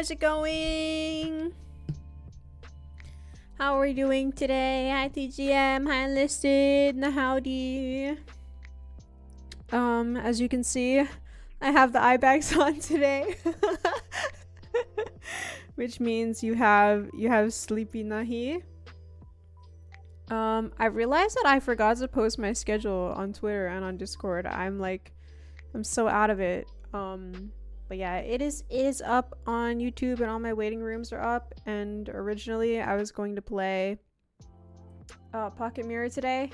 how's it going? How are we doing today? Hi TGM, hi Enlisted, na howdy. As you can see, I have the eye bags on today. Which means you have sleepy Nahi. I realized that I forgot to post my schedule on Twitter and on Discord. I'm so out of it. But yeah, it is up on YouTube and all my waiting rooms are up. And originally I was going to play Pocket Mirror today,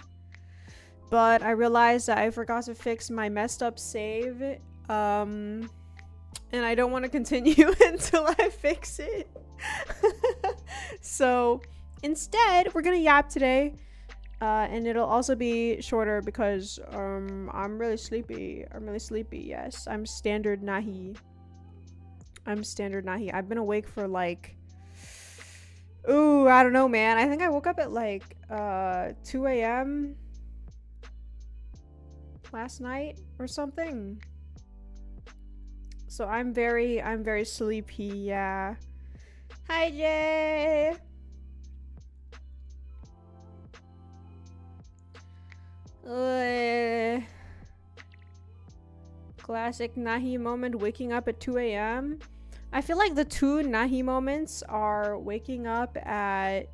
but I realized that I forgot to fix my messed up save. And I don't want to continue until I fix it. So instead, we're gonna yap today, and it'll also be shorter because I'm really sleepy. Yes, I'm standard Nahi. I've been awake for like, ooh, I don't know, man. I think I woke up at like 2 a.m. last night or something. So I'm very sleepy. Yeah. Hi Jay. Classic Nahi moment, waking up at 2 a.m. I feel like the two Nahi moments are waking up at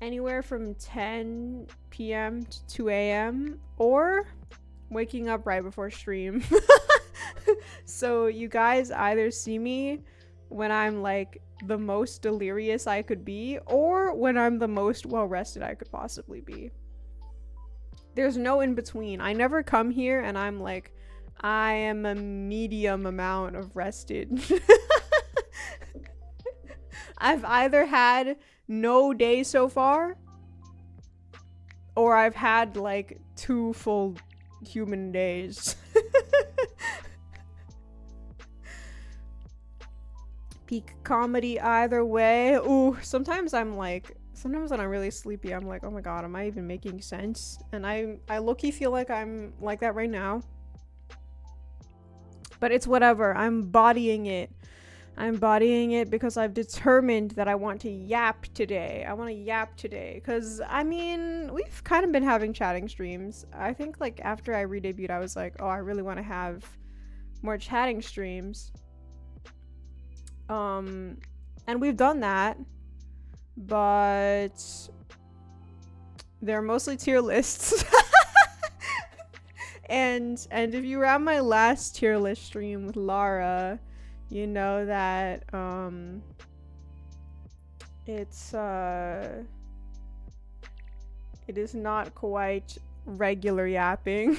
anywhere from 10 p.m. to 2 a.m. or waking up right before stream. So you guys either see me when I'm like the most delirious I could be, or when I'm the most well rested I could possibly be. There's no in between. I never come here and I'm like, I am a medium amount of rested. I've either had no day so far, or I've had like 2 full human days. Peak comedy either way. Ooh, sometimes when I'm really sleepy, I'm like, oh my god, am I even making sense? And I low-key feel like I'm like that right now. But it's whatever. I'm bodying it because I've determined that I want to yap today. Because, I mean, we've kind of been having chatting streams. I think, like, after I re-debuted, I was like, oh, I really want to have more chatting streams. And we've done that, but they're mostly tier lists. and if you were at my last tier list stream with Lara, you know that it is not quite regular yapping.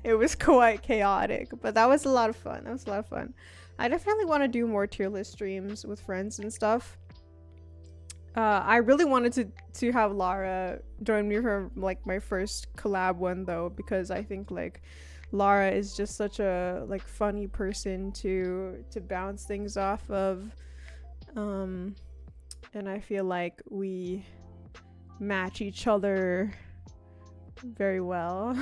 It was quite chaotic, but that was a lot of fun. I definitely want to do more tier list streams with friends and stuff. I really wanted to have Lara join me for like my first collab one though, because I think like Lara is just such a like funny person to bounce things off of, and I feel like we match each other very well.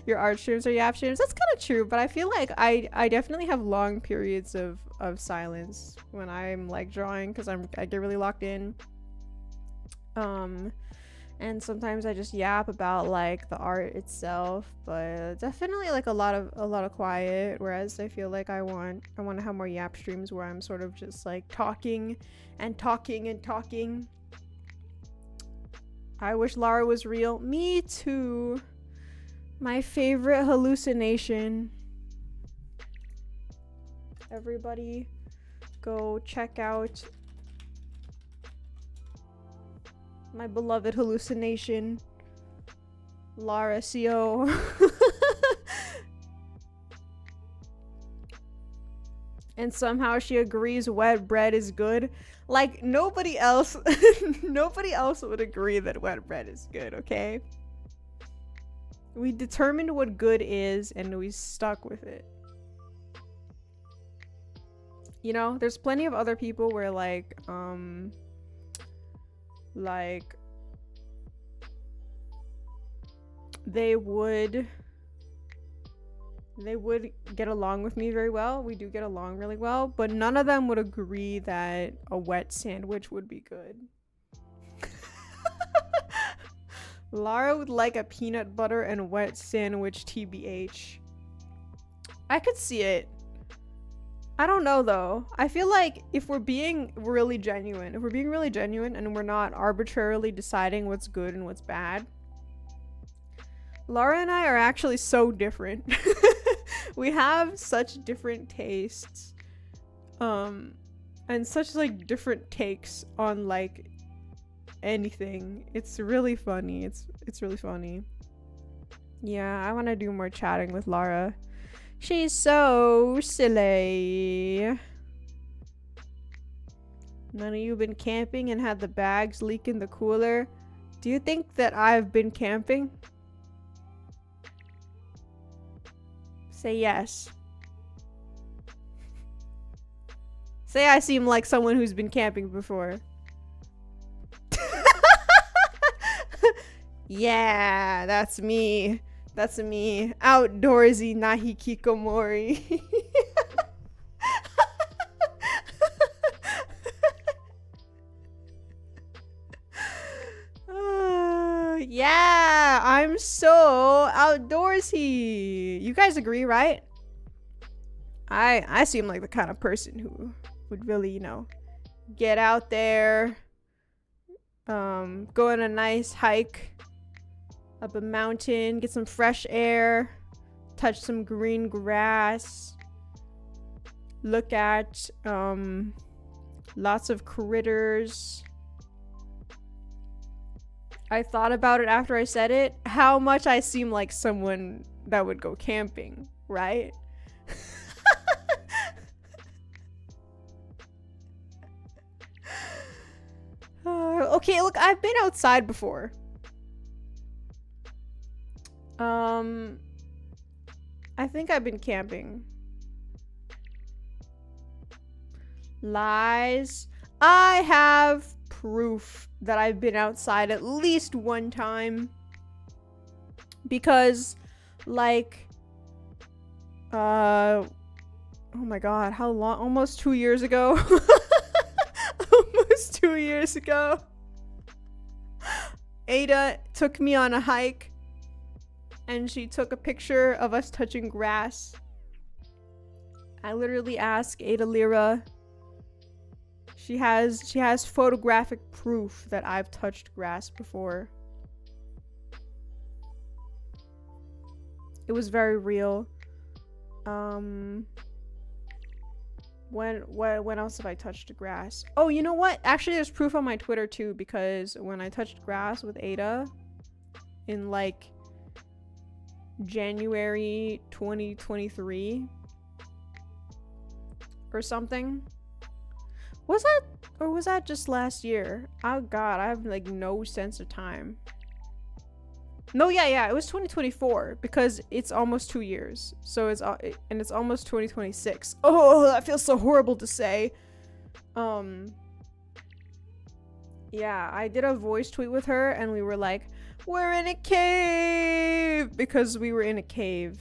Your art streams or yap streams, that's kind of true, but I feel like I definitely have long periods of silence when I'm like drawing, because I get really locked in, and sometimes I just yap about like the art itself, but definitely like a lot of quiet, whereas I feel like I want to have more yap streams where I'm sort of just like talking. I wish Lara was real. Me too. My favorite hallucination. Everybody go check out my beloved hallucination, Lara CO. And somehow she agrees wet bread is good. Like nobody else would agree that wet bread is good, okay? We determined what good is and we stuck with it. You know, there's plenty of other people where like they would They would get along with me very well. We do get along really well, but none of them would agree that a wet sandwich would be good. Lara would like a peanut butter and wet sandwich TBH. I could see it. I don't know though. I feel like if we're being really genuine, and we're not arbitrarily deciding what's good and what's bad, Lara and I are actually so different. We have such different tastes. And such like different takes on like anything. It's really funny. It's really funny. Yeah, I want to do more chatting with Lara. She's so silly. None of you been camping and had the bags leak in the cooler? Do you think that I've been camping? Say yes. Say I seem like someone who's been camping before. Yeah, that's me. That's me. Outdoorsy nahi Kikomori. Yeah, I'm so outdoorsy. You guys agree, right? I seem like the kind of person who would really, you know, get out there, go on a nice hike up a mountain, get some fresh air, touch some green grass, look at lots of critters. I thought about it after I said it, how much I seem like someone that would go camping, right? Okay, look, I've been outside before. I think I've been camping. Lies. I have proof that I've been outside at least one time. Because, like, oh my god, how long? Almost 2 years ago. Almost 2 years ago. Ada took me on a hike. And she took a picture of us touching grass. I literally asked Ada Lira. She has photographic proof that I've touched grass before. It was very real. When else have I touched grass? Oh, you know what? Actually, there's proof on my Twitter too, because when I touched grass with Ada in like January 2023 or something. Was that, or was that just last year? Oh god, I have like no sense of time. No, yeah, it was 2024 because it's almost 2 years. So it's almost 2026. Oh, that feels so horrible to say. Yeah, I did a voice tweet with her and we were like, we're in a cave! Because we were in a cave.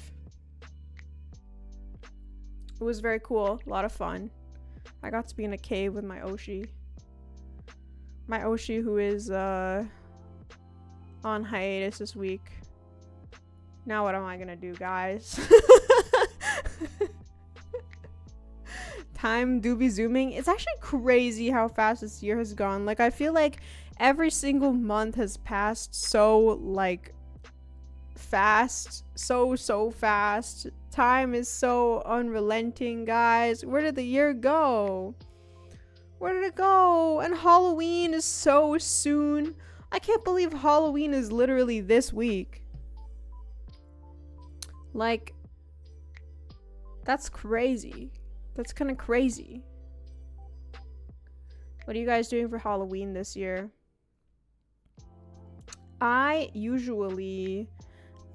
It was very cool. A lot of fun. I got to be in a cave with my Oshi. My Oshi who is on hiatus this week. Now what am I gonna do, guys? Time do be zooming. It's actually crazy how fast this year has gone. Like, I feel like every single month has passed so, like, fast. So fast. Time is so unrelenting, guys. Where did the year go? Where did it go? And Halloween is so soon. I can't believe Halloween is literally this week. Like, that's crazy. That's kind of crazy. What are you guys doing for Halloween this year? I usually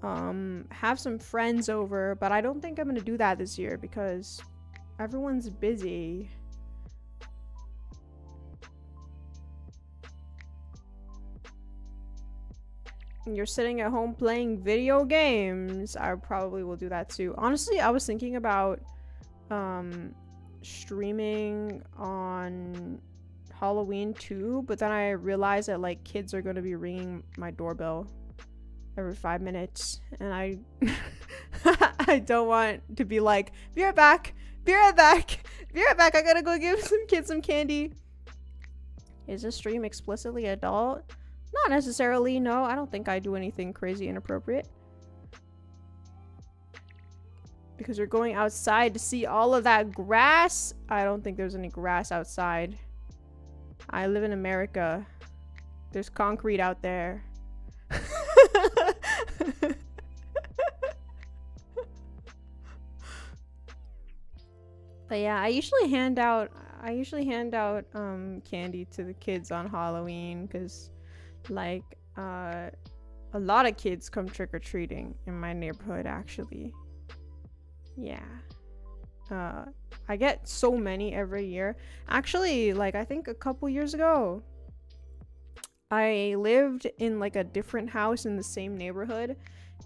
have some friends over, but I don't think I'm gonna do that this year because everyone's busy. you're sitting at home playing video games, I probably will do that too. Honestly, I was thinking about streaming on Halloween too, but then I realized that like kids are going to be ringing my doorbell every 5 minutes, and I I don't want to be like, be right back, be right back, be right back, I gotta go give some kids some candy. Is this stream explicitly adult? Not necessarily, no. I don't think I do anything crazy inappropriate. Because you're going outside to see all of that grass. I don't think there's any grass outside. I live in America. There's concrete out there. But yeah, I usually hand out candy to the kids on Halloween, because like a lot of kids come trick-or-treating in my neighborhood actually. Yeah. I get so many every year. Actually, like I think a couple years ago, I lived in like a different house in the same neighborhood,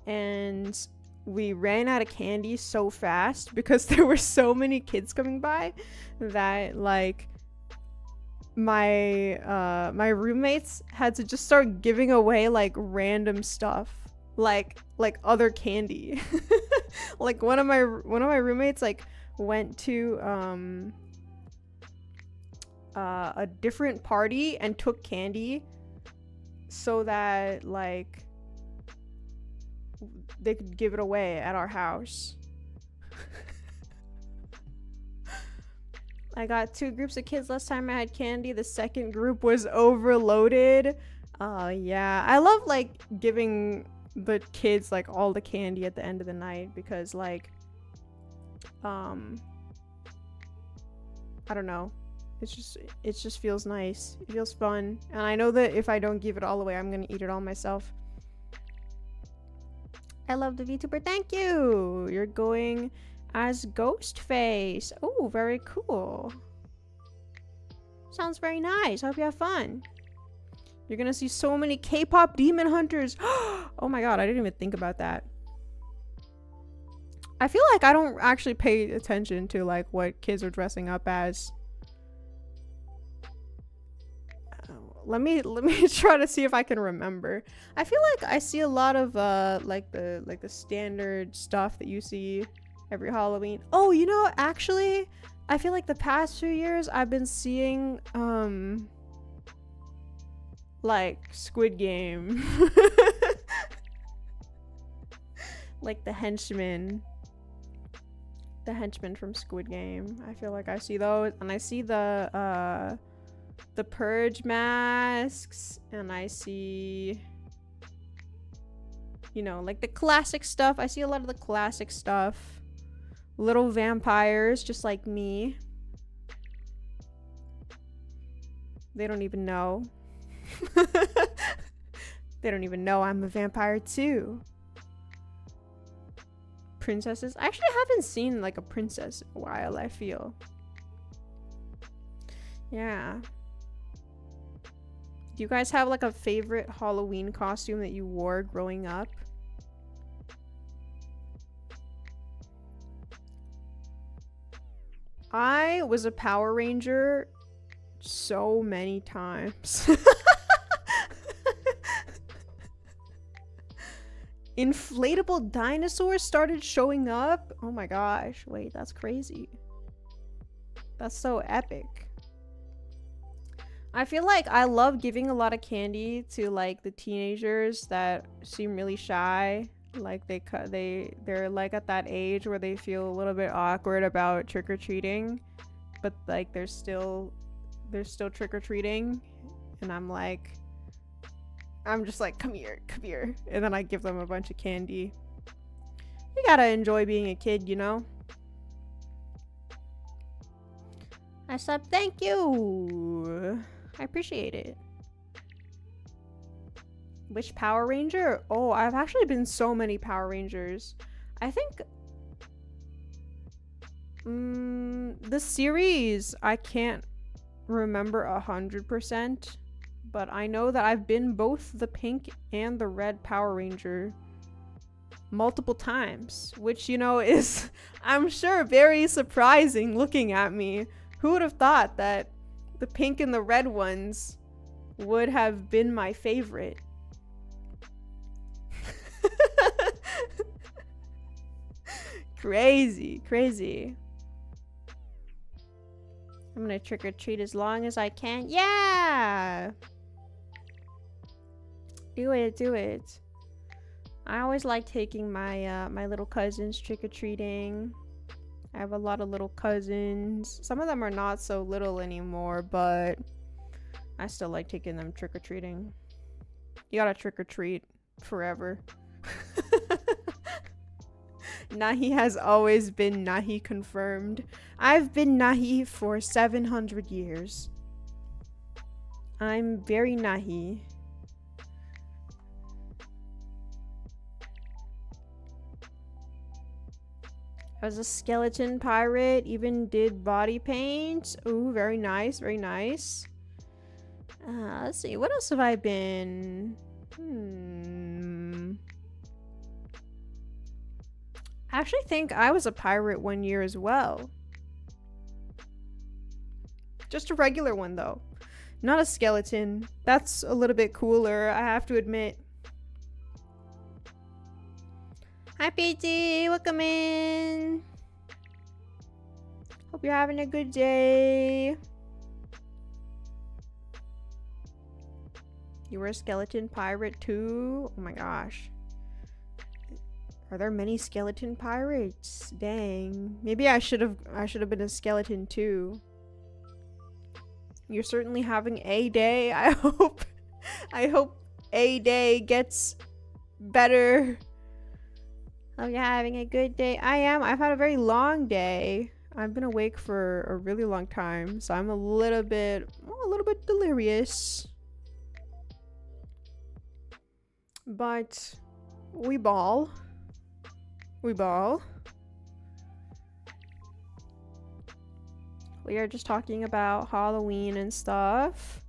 and we ran out of candy so fast because there were so many kids coming by that like my roommates had to just start giving away like random stuff, like other candy. Like one of my roommates like went to a different party and took candy so that like they could give it away at our house. I got 2 groups of kids last time I had candy. The second group was overloaded. Yeah, I love like giving the kids like all the candy at the end of the night, because like I don't know, it just feels nice. It feels fun, and I know that if I don't give it all away, I'm gonna eat it all myself. I love the VTuber. Thank you. You're going as Ghostface. Oh, very cool. Sounds very nice. Hope you have fun. You're gonna see so many K-pop demon hunters. Oh my god, I didn't even think about that. I feel like I don't actually pay attention to like what kids are dressing up as. Let me try to see if I can remember. I feel like I see a lot of like the standard stuff that you see every Halloween. Oh, you know, actually, I feel like the past few years I've been seeing like Squid Game. Like the henchmen from Squid Game. I feel like I see those, and I see the purge masks, and I see, you know, like the classic stuff. I see a lot of the classic stuff. Little vampires just like me. They don't even know. They don't even know I'm a vampire too. Princesses. I actually haven't seen like a princess in a while, I feel. Yeah. Do you guys have like a favorite Halloween costume that you wore growing up? I was a Power Ranger so many times. Inflatable dinosaurs started showing up. Oh my gosh, wait, that's crazy. That's so epic. I feel like I love giving a lot of candy to like the teenagers that seem really shy. Like they're like at that age where they feel a little bit awkward about trick-or-treating, but like they're still trick-or-treating, and I'm just like, come here, and then I give them a bunch of candy. You gotta enjoy being a kid, you know? I said thank you. I appreciate it. Which Power Ranger? Oh, I've actually been so many Power Rangers. I think the series I can't remember 100%, but I know that I've been both the pink and the red Power Ranger multiple times, which, you know, is, I'm sure, very surprising looking at me. Who would have thought that the pink and the red ones would have been my favorite? Crazy, crazy. I'm gonna trick or treat as long as I can. Yeah! Do it, do it. I always like taking my my little cousins trick-or-treating. I have a lot of little cousins. Some of them are not so little anymore, but I still like taking them trick-or-treating. You gotta trick-or-treat forever. Nahi has always been Nahi confirmed. I've been Nahi for 700 years. I'm very Nahi. I was a skeleton pirate, even did body paint. Ooh, very nice, very nice. Let's see, what else have I been? I actually think I was a pirate one year as well. Just a regular one though. Not a skeleton. That's a little bit cooler, I have to admit. Hi PT, welcome in. Hope you're having a good day. You were a skeleton pirate too? Oh my gosh. Are there many skeleton pirates? Dang. Maybe I should have been a skeleton too. You're certainly having a day. I hope a day gets better. Hope you're having a good day. I am. I've had a very long day. I've been awake for a really long time, so I'm a little bit delirious. But we ball. We ball. We are just talking about Halloween and stuff.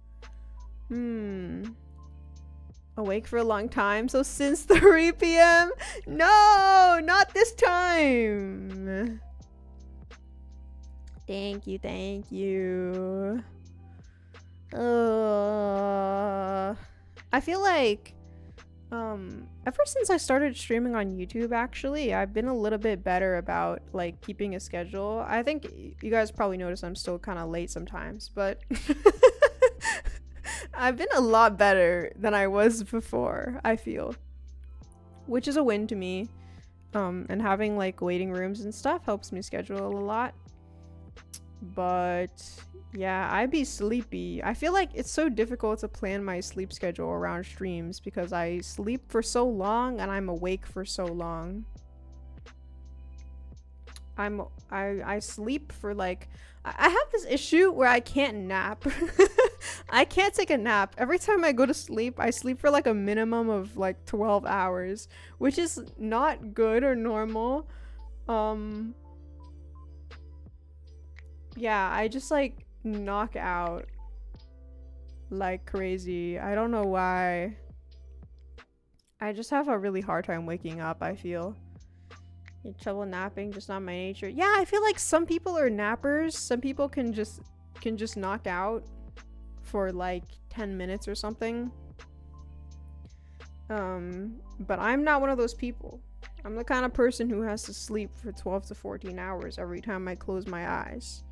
Awake for a long time, so since 3 p.m? No, not this time. Thank you, thank you. I feel like ever since I started streaming on YouTube, actually, I've been a little bit better about like keeping a schedule. I think you guys probably notice I'm still kind of late sometimes, but I've been a lot better than I was before, I feel, which is a win to me. And having like waiting rooms and stuff helps me schedule a lot. But yeah, I'd be sleepy. I feel like it's so difficult to plan my sleep schedule around streams because I sleep for so long and I'm awake for so long. I sleep for like, I have this issue where I can't nap. I can't take a nap. Every time I go to sleep, I sleep for like a minimum of like 12 hours, which is not good or normal. Yeah, I just like knock out like crazy. I don't know why. I just have a really hard time waking up, I feel. You have trouble napping, just not my nature. Yeah, I feel like some people are nappers. Some people can just knock out for like 10 minutes or something. But I'm not one of those people. I'm the kind of person who has to sleep for 12 to 14 hours every time I close my eyes.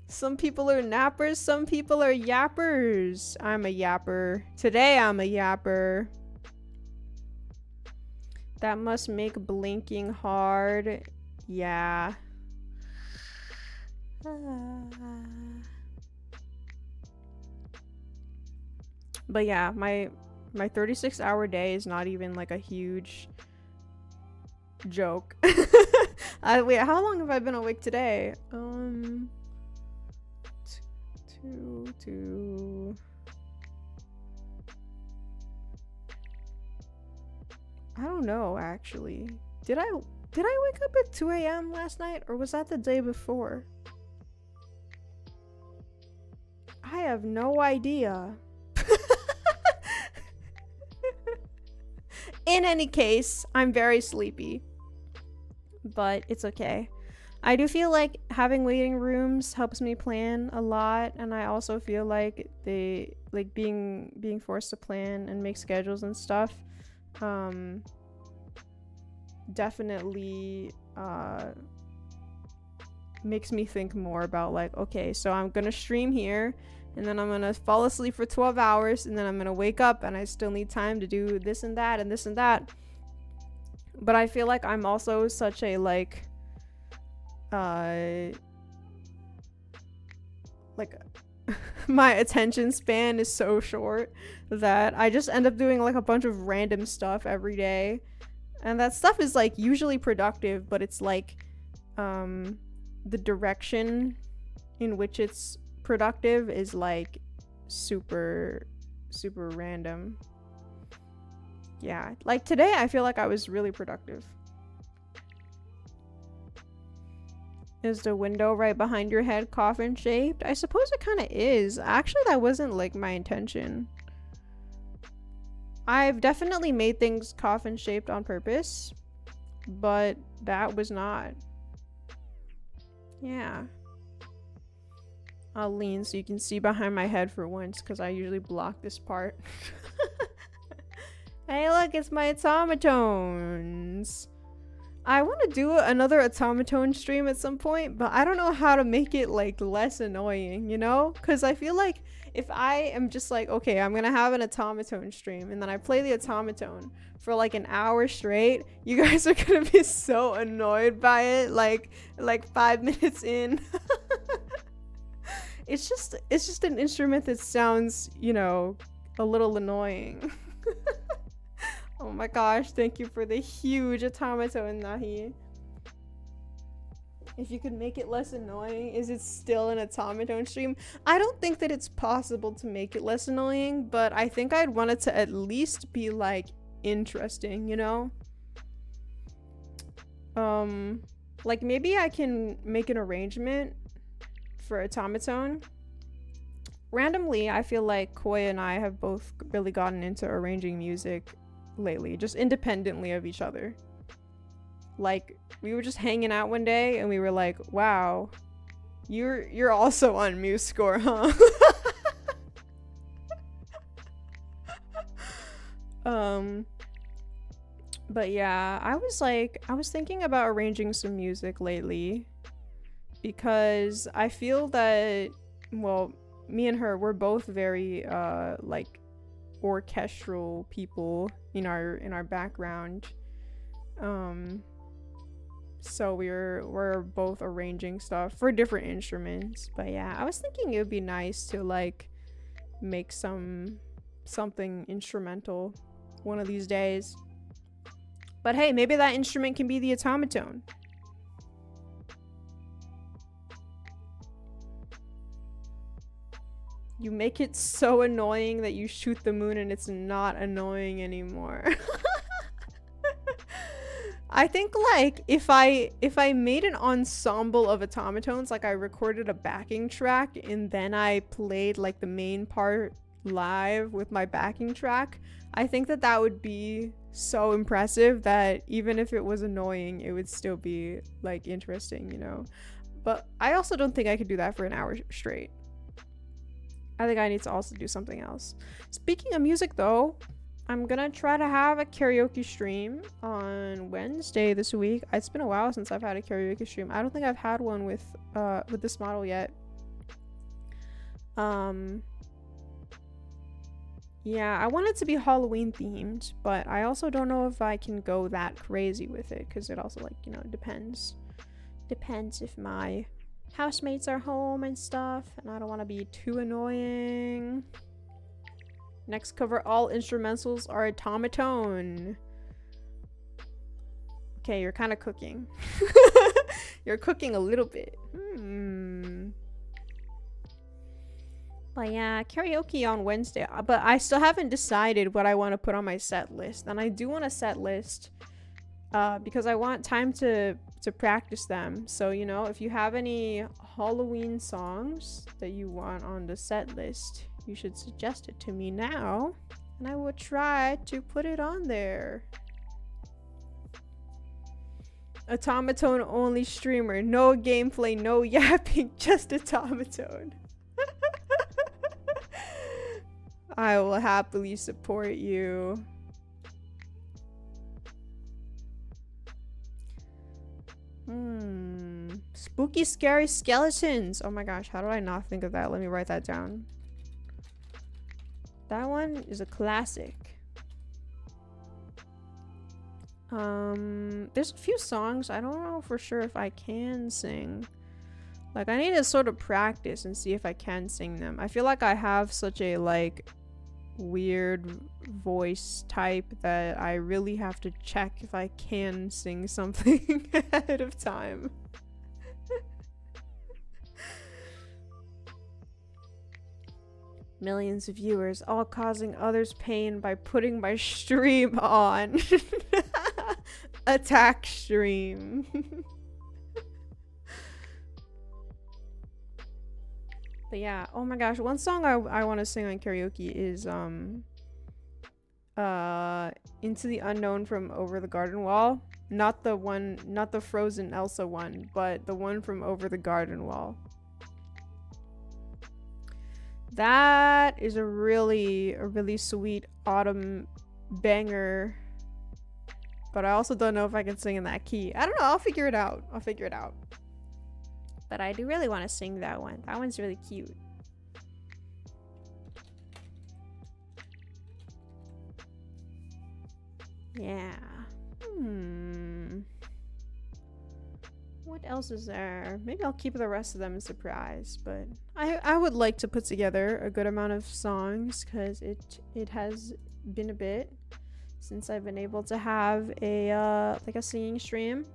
Some people are nappers, some people are yappers. I'm a yapper. Today I'm a yapper. That must make blinking hard. Yeah. But yeah, my 36-hour day is not even like a huge joke. Wait, how long have I been awake today? I don't know, actually. Did I wake up at 2 a.m. last night, or was that the day before? I have no idea. In any case, I'm very sleepy. But it's okay. I do feel like having waiting rooms helps me plan a lot, and I also feel like being forced to plan and make schedules and stuff definitely makes me think more about like, okay, so I'm gonna stream here, and then I'm gonna fall asleep for 12 hours, and then I'm gonna wake up and I still need time to do this and that and this and that. But I feel like I'm also such a like my attention span is so short that I just end up doing like a bunch of random stuff every day, and that stuff is like usually productive, but it's like the direction in which it's productive is like super random. Yeah, like today I feel like I was really productive. Is the window right behind your head coffin shaped? I suppose it kind of is. Actually, that wasn't like my intention. I've definitely made things coffin shaped on purpose, but that was not. Yeah. I'll lean so you can see behind my head for once, because I usually block this part. Hey look, it's my automatones. I want to do another automaton stream at some point, but I don't know how to make it like less annoying, you know? Because I feel like if I am just like, okay, I'm gonna have an automaton stream, and then I play the automaton for like an hour straight, you guys are gonna be so annoyed by it like 5 minutes in. It's just an instrument that sounds, you know, a little annoying. Oh my gosh, thank you for the huge automaton, Nahi. If you could make it less annoying, is it still an automaton stream? I don't think that it's possible to make it less annoying, but I think I'd want it to at least be like interesting, you know? Like maybe I can make an arrangement for automaton. Randomly, I feel like Koi and I have both really gotten into arranging music lately, just independently of each other. Like we were just hanging out one day and we were like, wow, you're also on MuseScore, huh? But yeah, I was thinking about arranging some music lately, because I feel that, well, me and her, we're both very like orchestral people in our background, so we're both arranging stuff for different instruments. But yeah, I was thinking it would be nice to like make something instrumental one of these days. But hey, maybe that instrument can be the automaton. You make it so annoying that you shoot the moon and it's not annoying anymore. I think like if I made an ensemble of automatones, like I recorded a backing track and then I played like the main part live with my backing track, I think that would be so impressive that even if it was annoying, it would still be like interesting, you know? But I also don't think I could do that for an hour straight. I think I need to also do something else. Speaking of music though, I'm gonna try to have a karaoke stream on Wednesday this week. It's been a while since I've had a karaoke stream. I don't think I've had one with this model yet. Yeah, I want it to be Halloween themed, but I also don't know if I can go that crazy with it, because it also, like, you know, depends if my housemates are home and stuff, and I don't want to be too annoying. Next cover, all instrumentals are automaton. Okay, you're kind of cooking. You're cooking a little bit. But yeah, karaoke on Wednesday. But I still haven't decided what I want to put on my set list. And I do want a set list because I want time to practice them. So, you know, if you have any Halloween songs that you want on the set list, you should suggest it to me now, and I will try to put it on there. Automaton only streamer. No gameplay, no yapping, just automaton. I will happily support you. Spooky, scary skeletons. Oh my gosh, how do I not think of that? Let me write that down. That one is a classic. There's a few songs I don't know for sure if I can sing. Like, I need to sort of practice and see if I can sing them. I feel like I have such a like weird voice type that I really have to check if I can sing something ahead of time. Millions of viewers, all causing others pain by putting my stream on. Attack stream. But yeah, oh my gosh, one song I want to sing on karaoke is Into the Unknown from Over the Garden Wall. Not the Frozen Elsa one, but the one from Over the Garden Wall. That is a really sweet autumn banger. But I also don't know if I can sing in that key. I don't know, I'll figure it out. But I do really want to sing that one. That one's really cute. Yeah. What else is there? Maybe I'll keep the rest of them a surprise, but I would like to put together a good amount of songs because it has been a bit since I've been able to have a like a singing stream.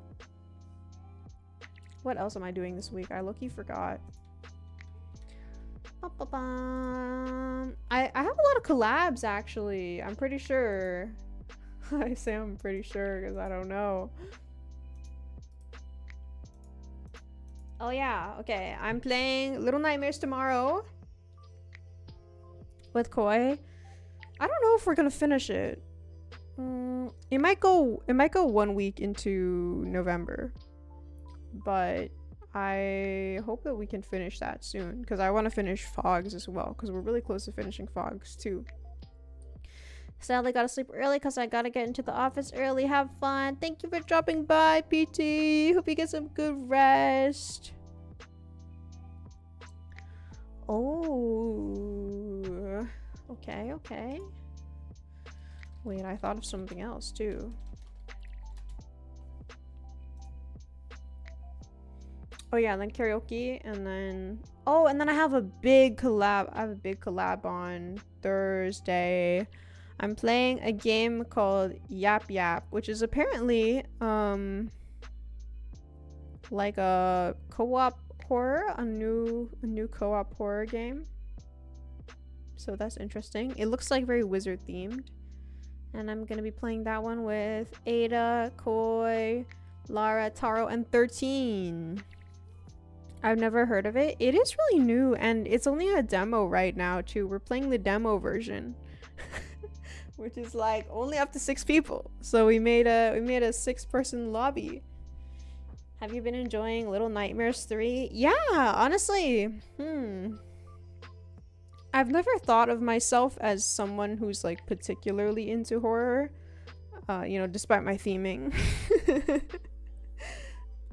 What else am I doing this week? I low-key forgot. I have a lot of collabs actually. I'm pretty sure. I say I'm pretty sure because I don't know. Oh yeah, okay. I'm playing Little Nightmares tomorrow with Koi. I don't know if we're gonna finish it. It might go 1 week into November, but I hope that we can finish that soon because I want to finish Fogs as well because we're really close to finishing Fogs too. Sadly, gotta sleep early because I gotta get into the office early. Have fun. Thank you for dropping by, PT. Hope you get some good rest. Oh, okay. Wait, I thought of something else too. Oh yeah, and then karaoke, and then I have a big collab. I have a big collab on Thursday. I'm playing a game called YAP, which is apparently like a co-op horror, a new co-op horror game. So that's interesting. It looks like very wizard themed. And I'm gonna be playing that one with Ada, Koi, Lara, Taro, and 13. I've never heard of it. It is really new, and it's only a demo right now too. We're playing the demo version. Which is like only up to 6 people. So we made a 6-person lobby. Have you been enjoying Little Nightmares 3? Yeah, honestly. I've never thought of myself as someone who's like particularly into horror. You know, despite my theming.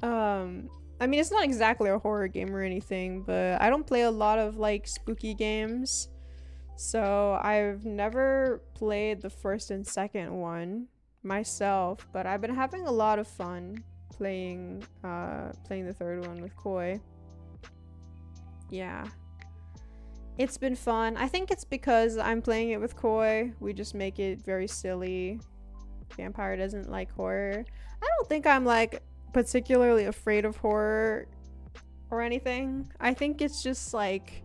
I mean, it's not exactly a horror game or anything, but I don't play a lot of like spooky games. So I've never played the first and second one myself, but I've been having a lot of fun playing the third one with Koi. Yeah. It's been fun. I think it's because I'm playing it with Koi. We just make it very silly. Vampire doesn't like horror. I don't think I'm like particularly afraid of horror or anything. I think it's just like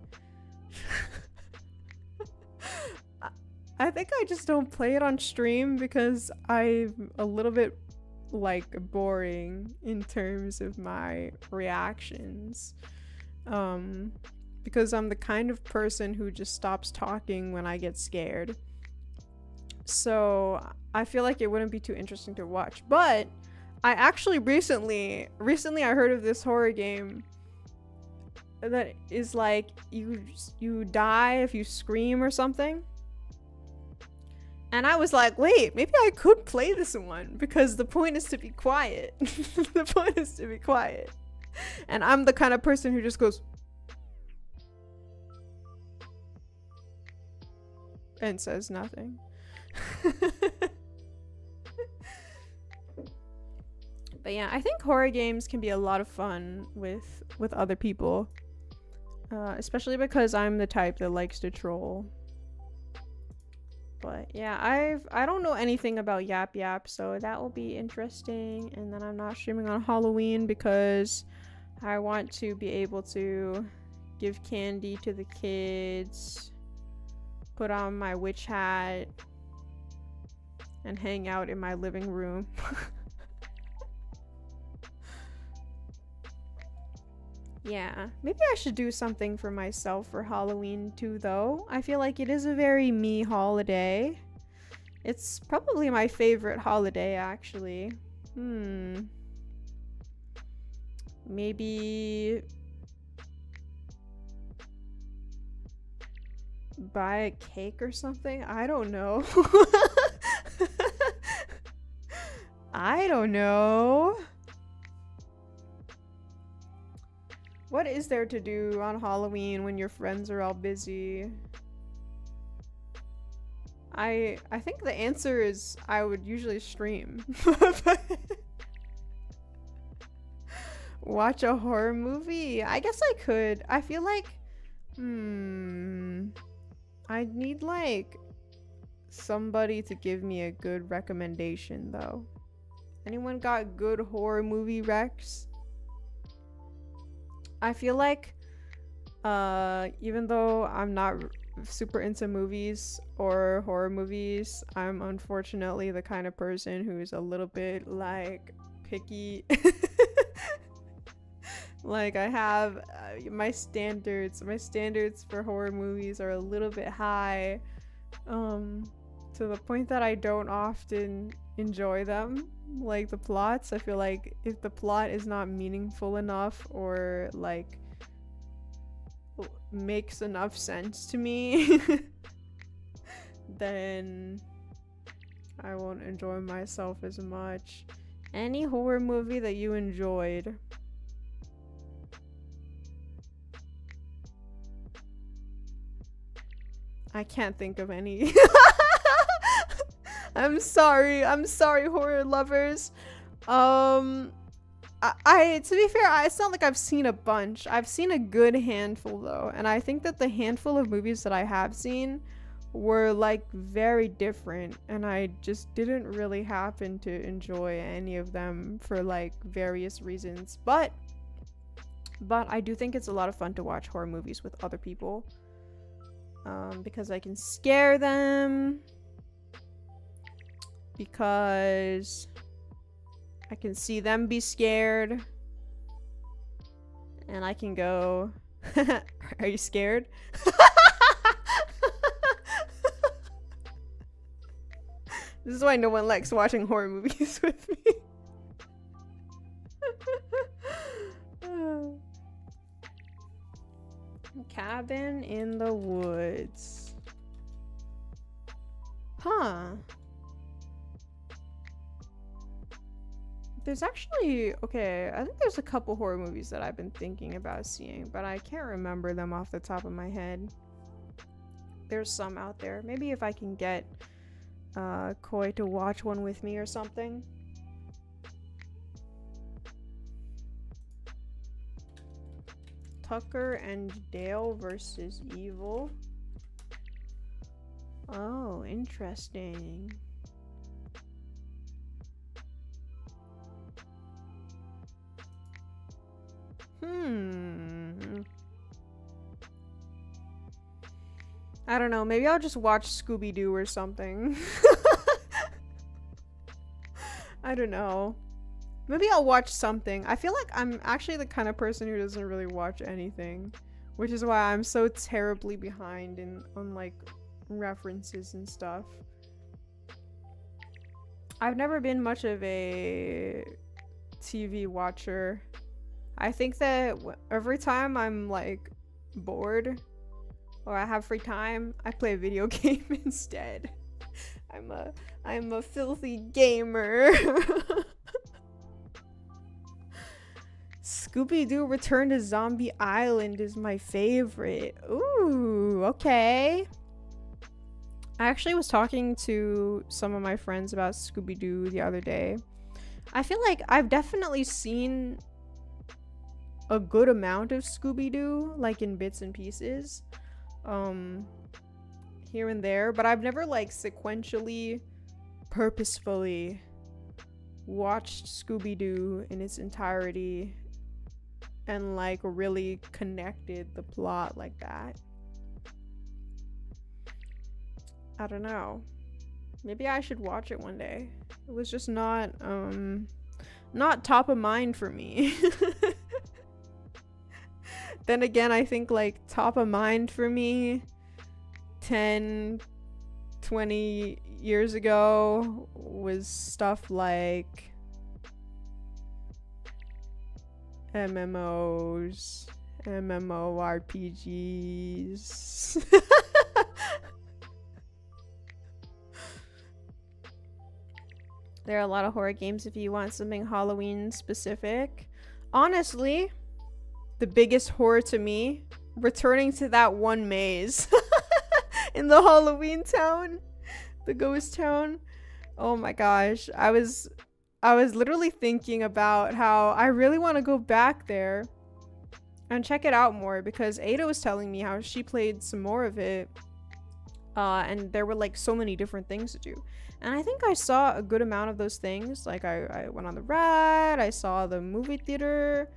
I think I just don't play it on stream because I'm a little bit like boring in terms of my reactions. Because I'm the kind of person who just stops talking when I get scared. So I feel like it wouldn't be too interesting to watch. But I actually recently I heard of this horror game that is like you die if you scream or something. And I was like, wait, maybe I could play this one because the point is to be quiet. The point is to be quiet. And I'm the kind of person who just goes and says nothing. But yeah, I think horror games can be a lot of fun with other people. Especially because I'm the type that likes to troll. But yeah, I don't know anything about Yap Yap, so that will be interesting. And then I'm not streaming on Halloween because I want to be able to give candy to the kids, put on my witch hat, and hang out in my living room. Yeah, maybe I should do something for myself for Halloween too, though. I feel like it is a very me holiday. It's probably my favorite holiday, actually. Maybe buy a cake or something? I don't know. I don't know. What is there to do on Halloween when your friends are all busy? I think the answer is I would usually stream. Watch a horror movie? I guess I could. I feel like I'd need like somebody to give me a good recommendation though. Anyone got good horror movie recs? I feel like even though I'm not super into movies or horror movies, I'm unfortunately the kind of person who's a little bit like picky. Like I have my standards for horror movies are a little bit high, to the point that I don't often enjoy them. Like the plots, I feel like if the plot is not meaningful enough or like makes enough sense to me, then I won't enjoy myself as much. Any horror movie that you enjoyed? I can't think of any. I'm sorry, horror lovers. To be fair, it's not like I've seen a bunch. I've seen a good handful though, and I think that the handful of movies that I have seen were like very different, and I just didn't really happen to enjoy any of them for like various reasons. But I do think it's a lot of fun to watch horror movies with other people, because I can scare them. Because I can see them be scared. And I can go, are you scared? This is why no one likes watching horror movies with me. Cabin in the woods. Huh. There's actually, okay, I think there's a couple horror movies that I've been thinking about seeing, but I can't remember them off the top of my head. There's some out there. Maybe if I can get Koi to watch one with me or something. Tucker and Dale versus Evil. Oh, interesting. I don't know, maybe I'll just watch Scooby-Doo or something. I don't know. Maybe I'll watch something. I feel like I'm actually the kind of person who doesn't really watch anything, which is why I'm so terribly behind on like references and stuff. I've never been much of a TV watcher. I think that every time I'm like bored or I have free time, I play a video game instead. I'm a filthy gamer. Scooby-Doo Return to Zombie Island is my favorite. Ooh, okay. I actually was talking to some of my friends about Scooby-Doo the other day. I feel like I've definitely seen a good amount of Scooby-Doo, like in bits and pieces, here and there, but I've never like sequentially, purposefully watched Scooby-Doo in its entirety and like really connected the plot like that. I don't know. Maybe I should watch it one day. It was just not top of mind for me. Then again, I think like top of mind for me 10, 20 years ago was stuff like MMOs, MMORPGs. There are a lot of horror games if you want something Halloween specific. Honestly, the biggest horror to me, returning to that one maze in the Halloween town, the ghost town. Oh my gosh, I was literally thinking about how I really want to go back there and check it out more, because Ada was telling me how she played some more of it, and there were like so many different things to do. And I think I saw a good amount of those things. Like I went on the ride, I saw the movie theater,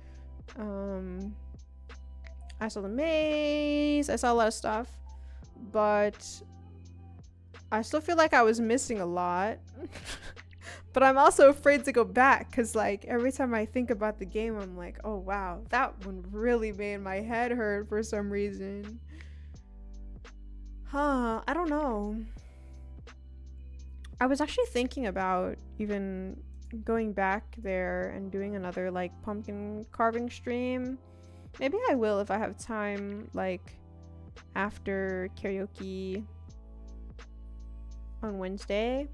I saw the maze, I saw a lot of stuff, but I still feel like I was missing a lot. But I'm also afraid to go back, because like every time I think about the game, I'm like, oh wow, that one really made my head hurt for some reason. I don't know. I was actually thinking about even going back there and doing another like pumpkin carving stream. Maybe I will if I have time, like after karaoke on Wednesday,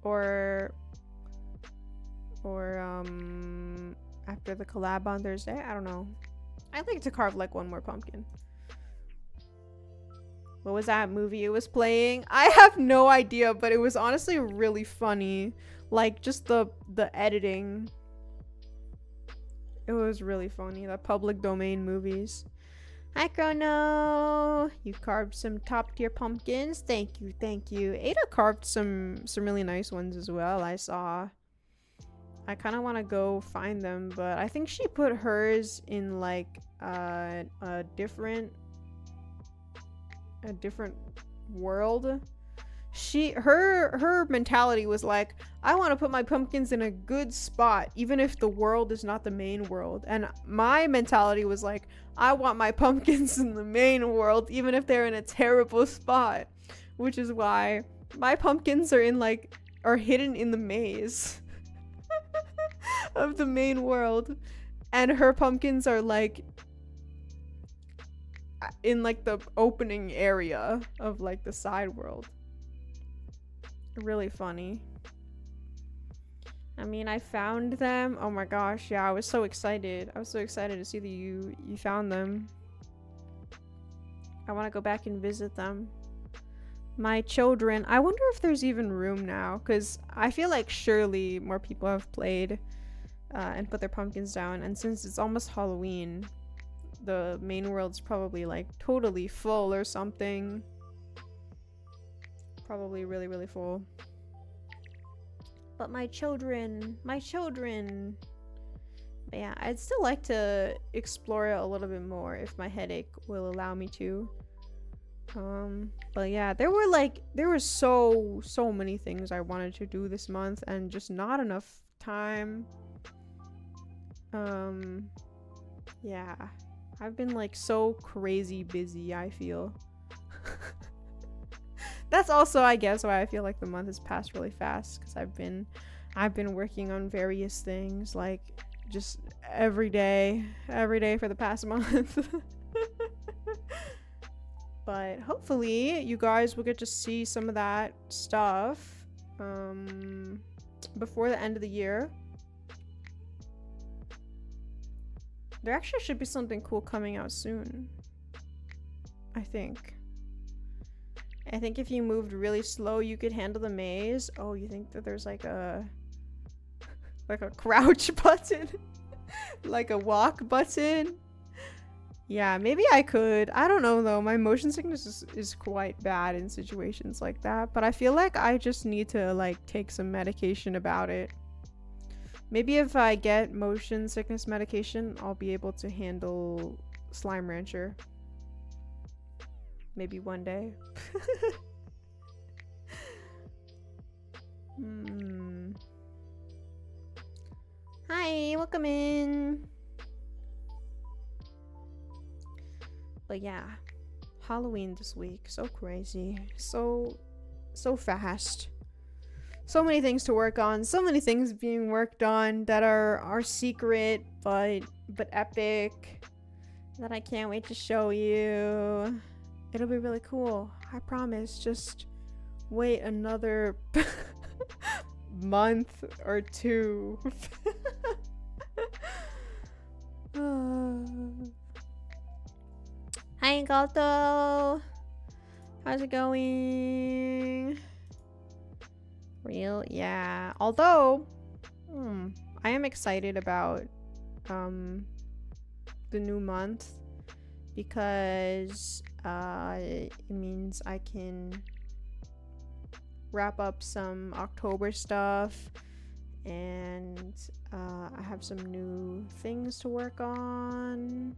or after the collab on Thursday. I don't know. I'd like to carve like one more pumpkin. What was that movie it was playing? I have no idea, but it was honestly really funny. Like just the editing. It was really funny. The public domain movies. Hi Chrono! You carved some top tier pumpkins. Thank you, thank you. Ada carved some really nice ones as well, I saw. I kind of want to go find them, but I think she put hers in like a different world. Her mentality was like, I want to put my pumpkins in a good spot even if the world is not the main world, and my mentality was like, I want my pumpkins in the main world even if they're in a terrible spot, which is why my pumpkins are hidden in the maze of the main world, and her pumpkins are like in like the opening area of like the side world. Really funny. I mean, I found them. Oh my gosh, yeah, I was so excited. I was so excited to see that you found them. I want to go back and visit them. My children. I wonder if there's even room now, because I feel like surely more people have played and put their pumpkins down, and since it's almost Halloween, the main world's probably like totally full or something. Probably really full. But my children. But yeah, I'd still like to explore it a little bit more if my headache will allow me to. But yeah, there were so many things I wanted to do this month and just not enough time. Yeah, I've been like so crazy busy, I feel. That's also, I guess, why I feel like the month has passed really fast, because I've been working on various things, like just every day for the past month. But hopefully you guys will get to see some of that stuff before the end of the year. There actually should be something cool coming out soon, I think. I think if you moved really slow, you could handle the maze. Oh, you think that there's like a crouch button? Like a walk button? Yeah, maybe I could. I don't know though. My motion sickness is quite bad in situations like that. But I feel like I just need to like take some medication about it. Maybe if I get motion sickness medication, I'll be able to handle Slime Rancher. Maybe one day. Hi, welcome in. But yeah, Halloween this week, so crazy, so fast. So many things to work on, so many things being worked on that are secret but epic, that I can't wait to show you. It'll be really cool, I promise. Just wait another month or two. Hi, Gato. How's it going? Real? Yeah. Although, I am excited about the new month, because it means I can wrap up some October stuff, and I have some new things to work on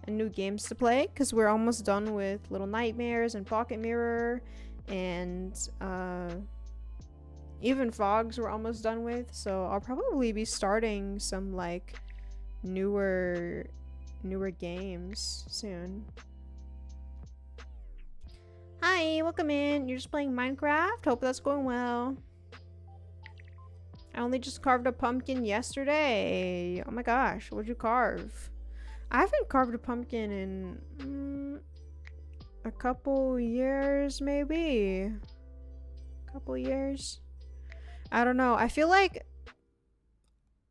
and new games to play, because we're almost done with Little Nightmares and Pocket Mirror, and even Fogs we're almost done with. So I'll probably be starting some like newer games soon. Hi, welcome in. You're just playing Minecraft? Hope that's going well. I only just carved a pumpkin yesterday. Oh my gosh, what'd you carve? I haven't carved a pumpkin in a couple years, maybe. Couple years. I don't know. I feel like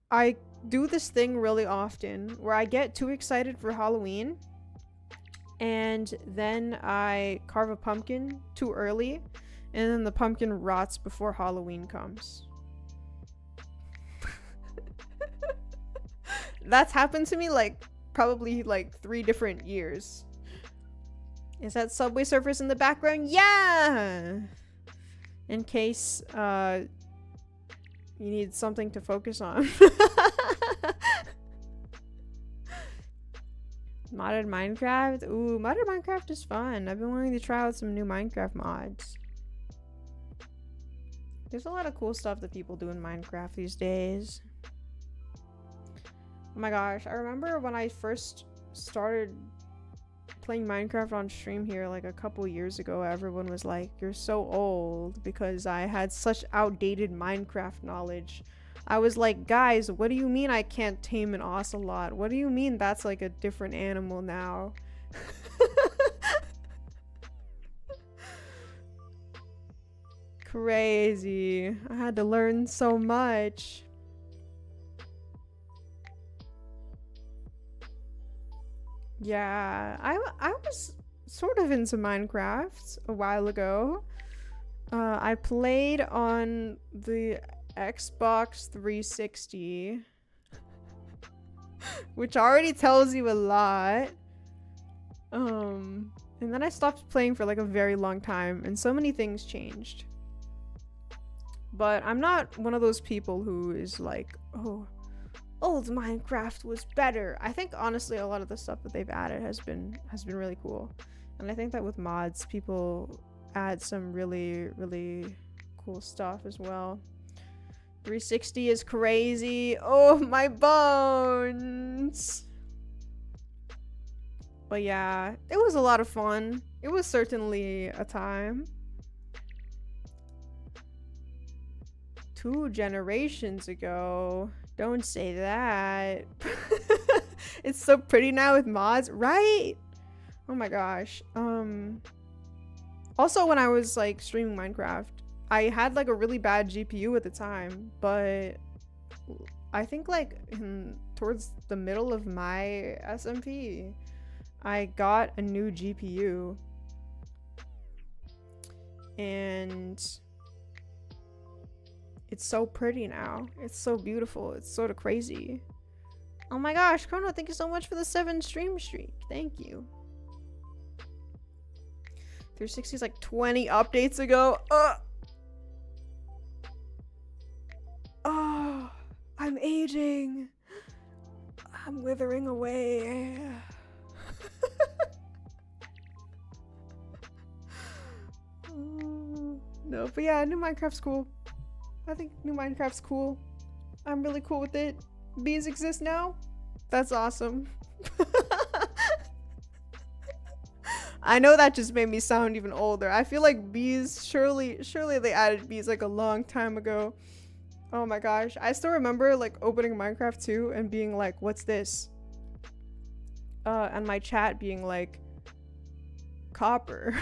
I do this thing really often where I get too excited for Halloween, and then I carve a pumpkin too early, and then the pumpkin rots before Halloween comes. That's happened to me like probably like 3 different years. Is that Subway Surfers in the background? Yeah! In case you need something to focus on. Modded Minecraft? Ooh, modded Minecraft is fun. I've been wanting to try out some new Minecraft mods. There's a lot of cool stuff that people do in Minecraft these days. Oh my gosh, I remember when I first started playing Minecraft on stream here like a couple years ago, everyone was like, "You're so old," because I had such outdated Minecraft knowledge. I was like, guys, what do you mean I can't tame an ocelot? What do you mean that's like a different animal now? Crazy. I had to learn so much. Yeah, I was sort of into Minecraft a while ago. I played on the Xbox 360, which already tells you a lot. And then I stopped playing for like a very long time, and so many things changed. But I'm not one of those people who is like, oh, old Minecraft was better. I think honestly a lot of the stuff that they've added has been really cool. And I think that with mods, people add some really, really cool stuff as well. 360 is crazy. Oh, my bones. But yeah, it was a lot of fun. It was certainly a time. 2 generations ago. Don't say that. It's so pretty now with mods, right? Oh my gosh. Also, when I was like streaming Minecraft, I had like a really bad GPU at the time, but I think like towards the middle of my SMP, I got a new GPU. And it's so pretty now. It's so beautiful. It's sort of crazy. Oh my gosh, Chrono, thank you so much for the 7 stream streak. Thank you. 360 is like 20 updates ago. Oh, I'm aging. I'm withering away. No, but yeah, new Minecraft's cool. I think new Minecraft's cool. I'm really cool with it. Bees exist now? That's awesome. I know that just made me sound even older. I feel like bees, surely they added bees like a long time ago. Oh my gosh. I still remember like opening Minecraft 2 and being like, what's this? And my chat being like, copper.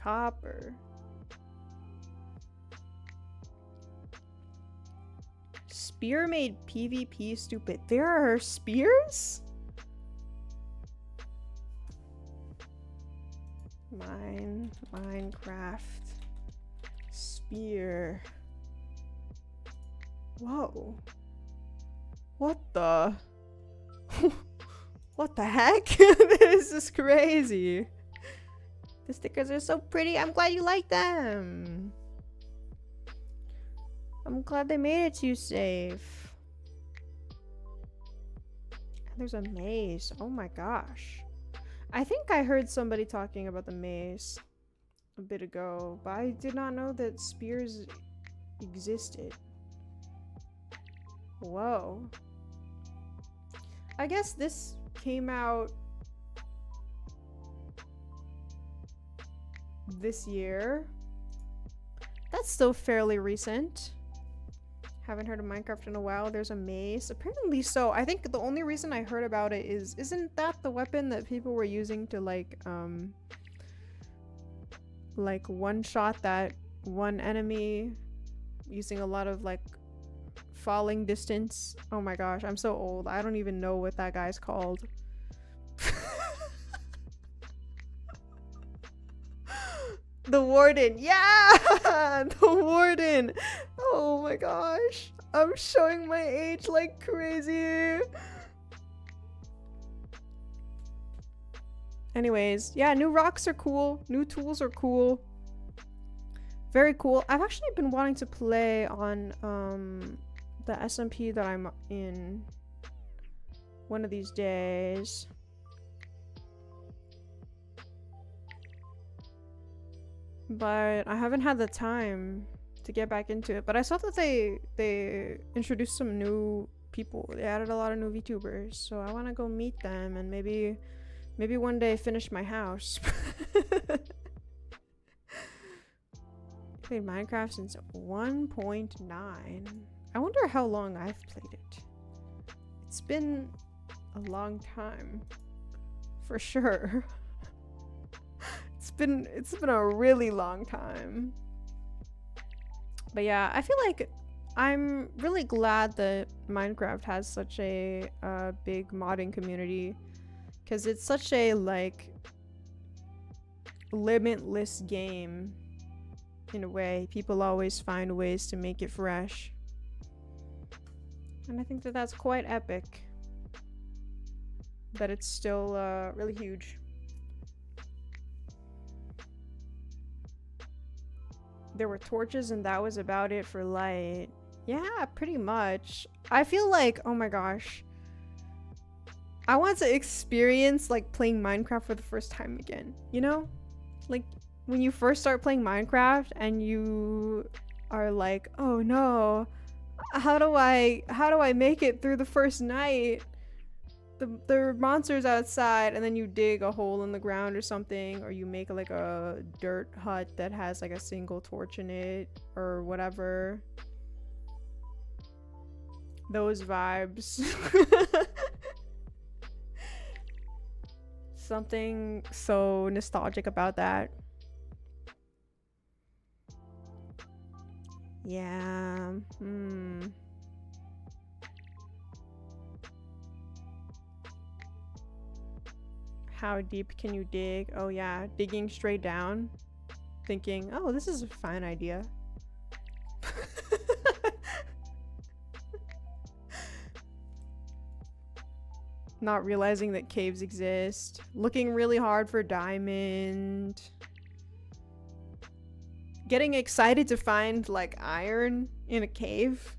Copper. Spear made PvP stupid. There are spears? Minecraft. Spear. Whoa. What the? What the heck? This is crazy. The stickers are so pretty. I'm glad you like them. I'm glad they made it to you safe. And there's a maze. Oh my gosh. I think I heard somebody talking about the maze a bit ago, but I did not know that spears existed. Whoa. I guess this came out this year. That's still fairly recent. Haven't heard of Minecraft in a while. There's a maze. Apparently so. I think the only reason I heard about it is, isn't that the weapon that people were using to like one-shot that one enemy using a lot of like falling distance? Oh my gosh, I'm so old. I don't even know what that guy's called. The warden. Yeah! The warden. Oh my gosh. I'm showing my age like crazy. Anyways, yeah, new rocks are cool. New tools are cool. Very cool. I've actually been wanting to play on the SMP that I'm in one of these days. But I haven't had the time to get back into it. But I saw that they introduced some new people. They added a lot of new VTubers. So I want to go meet them and maybe one day finish my house. Played Minecraft since 1.9. I wonder how long I've played it. It's been a long time. For sure. It's been a really long time. But yeah, I feel like I'm really glad that Minecraft has such a big modding community, because it's such a like limitless game in a way. People always find ways to make it fresh, and I think that that's quite epic, that it's still really huge. There were torches and that was about it for light. Yeah, pretty much. I feel like, oh my gosh, I want to experience like playing Minecraft for the first time again, you know? Like when you first start playing Minecraft and you are like, oh no, how do I make it through the first night? The monster's outside, and then you dig a hole in the ground or something, or you make like a dirt hut that has like a single torch in it or whatever. Those vibes. Something so nostalgic about that. Yeah. How deep can you dig? Oh yeah, digging straight down. Thinking, oh, this is a fine idea. Not realizing that caves exist. Looking really hard for diamond. Getting excited to find like iron in a cave.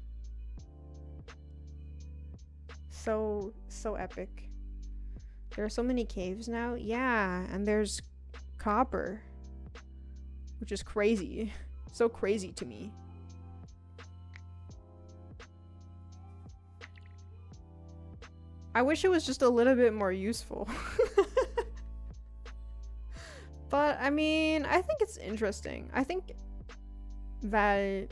So epic. There are so many caves now. Yeah, and there's copper, which is crazy. So crazy to me. I wish it was just a little bit more useful. But I mean, I think it's interesting. I think that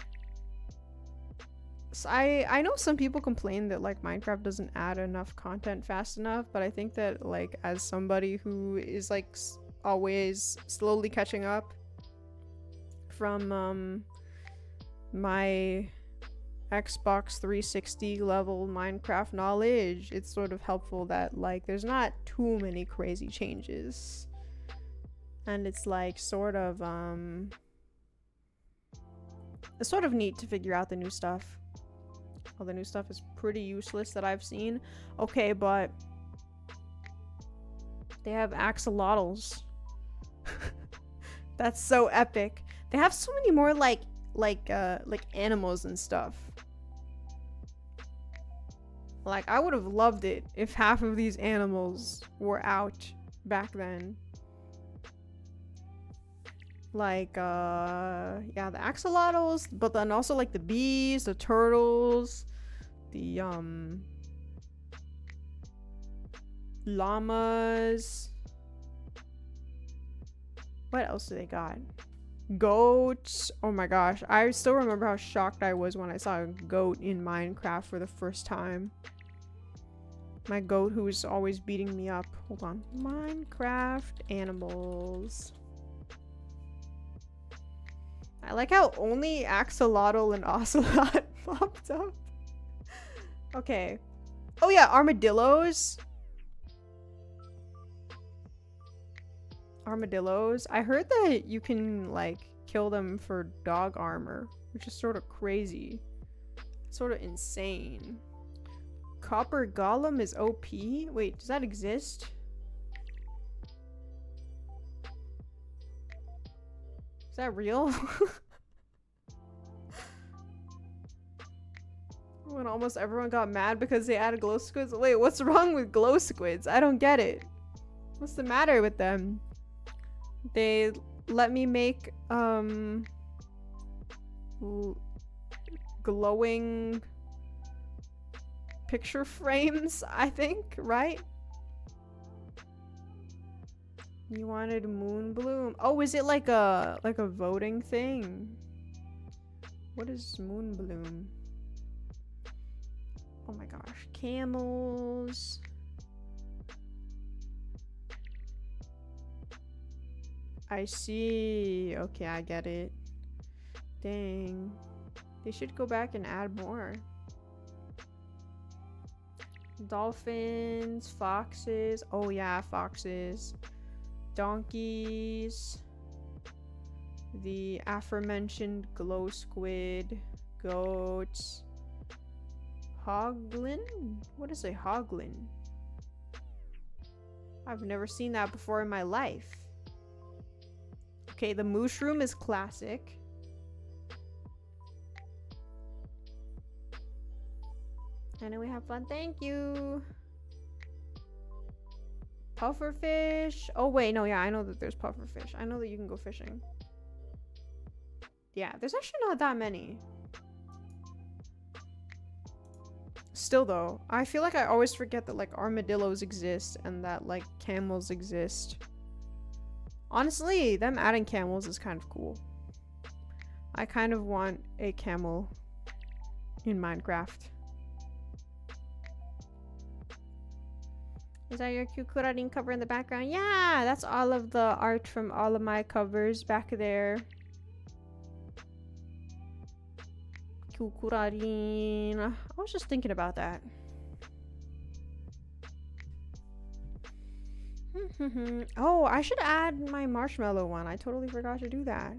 I know some people complain that like Minecraft doesn't add enough content fast enough, but I think that like as somebody who is like always slowly catching up from my Xbox 360 level Minecraft knowledge, it's sort of helpful that like there's not too many crazy changes, and it's like sort of it's sort of neat to figure out the new stuff. All the new stuff is pretty useless that I've seen. Okay, but they have axolotls. That's so epic. They have so many more like animals and stuff. Like I would have loved it if half of these animals were out back then. Like yeah, the axolotls, but then also like the bees, the turtles, the llamas. What else do they got? Goats. Oh my gosh, I still remember how shocked I was when I saw a goat in Minecraft for the first time. My goat who was always beating me up. Hold on. Minecraft animals. I like how only axolotl and ocelot popped up. Okay. Oh yeah, armadillos. Armadillos. I heard that you can like kill them for dog armor, which is sort of crazy. Sort of insane. Copper golem is OP? Wait, does that exist? Is that real? When almost everyone got mad because they added glow squids. Wait, what's wrong with glow squids? I don't get it. What's the matter with them? They let me make glowing picture frames, I think, right? You wanted moon bloom. Oh, is it like a voting thing? What is moon bloom? Oh my gosh, camels. I see. Okay, I get it. Dang. They should go back and add more. Dolphins, foxes. Oh yeah, foxes. Donkeys. The aforementioned glow squid. Goats. Hoglin? What is a hoglin? I've never seen that before in my life. Okay, the mushroom is classic. I know we have fun. Thank you. Pufferfish. Oh wait, no, yeah, I know that there's pufferfish. I know that you can go fishing. Yeah, there's actually not that many. Still though, I feel like I always forget that like armadillos exist and that like camels exist. Honestly, them adding camels is kind of cool. I kind of want a camel in Minecraft. Is that your Kukurarin cover in the background? Yeah, that's all of the art from all of my covers back there. Kukurarin. I was just thinking about that. Oh, I should add my marshmallow one. I totally forgot to do that.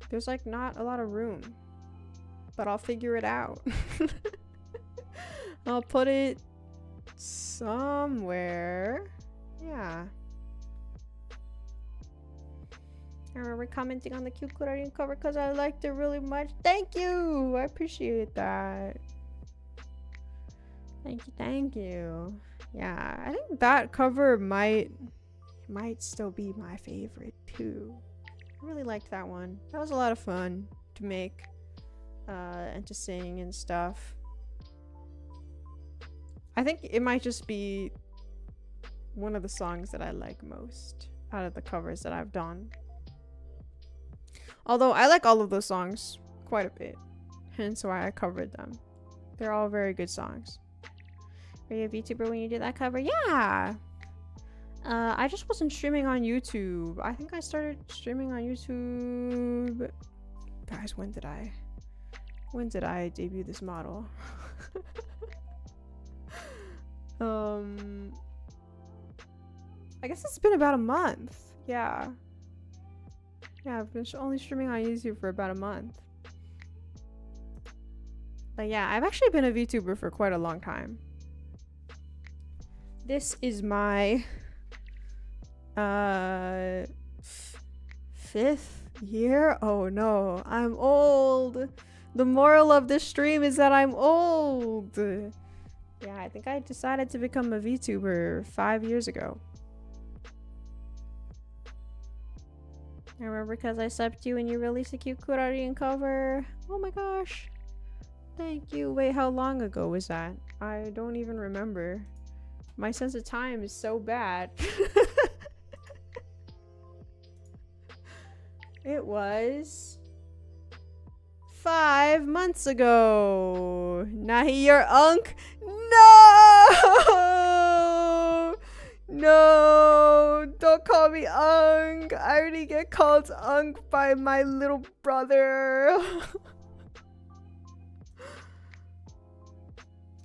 There's like not a lot of room, but I'll figure it out. I'll put it somewhere. Yeah. I remember commenting on the Kukurarin cover because I liked it really much. Thank you! I appreciate that. Thank you, thank you. Yeah, I think that cover might still be my favorite too. I really liked that one. That was a lot of fun to make and to sing and stuff. I think it might just be one of the songs that I like most out of the covers that I've done. Although I like all of those songs quite a bit, hence why I covered them. They're all very good songs. Are you a VTuber when you did that cover? Yeah! I just wasn't streaming on YouTube. I think I started streaming on YouTube... Guys, when did I debut this model? I guess it's been about a month. Yeah. Yeah, I've been only streaming on YouTube for about a month. But yeah, I've actually been a VTuber for quite a long time. This is my 5th year? Oh no, I'm old. The moral of this stream is that I'm old. Yeah, I think I decided to become a VTuber 5 years ago. I remember because I subbed you and you released a cute Kukurarin cover. Oh my gosh. Thank you. Wait, how long ago was that? I don't even remember. My sense of time is so bad. It was 5 months ago. Nahi, your unk. No! No! Don't call me unk. I already get called unk by my little brother.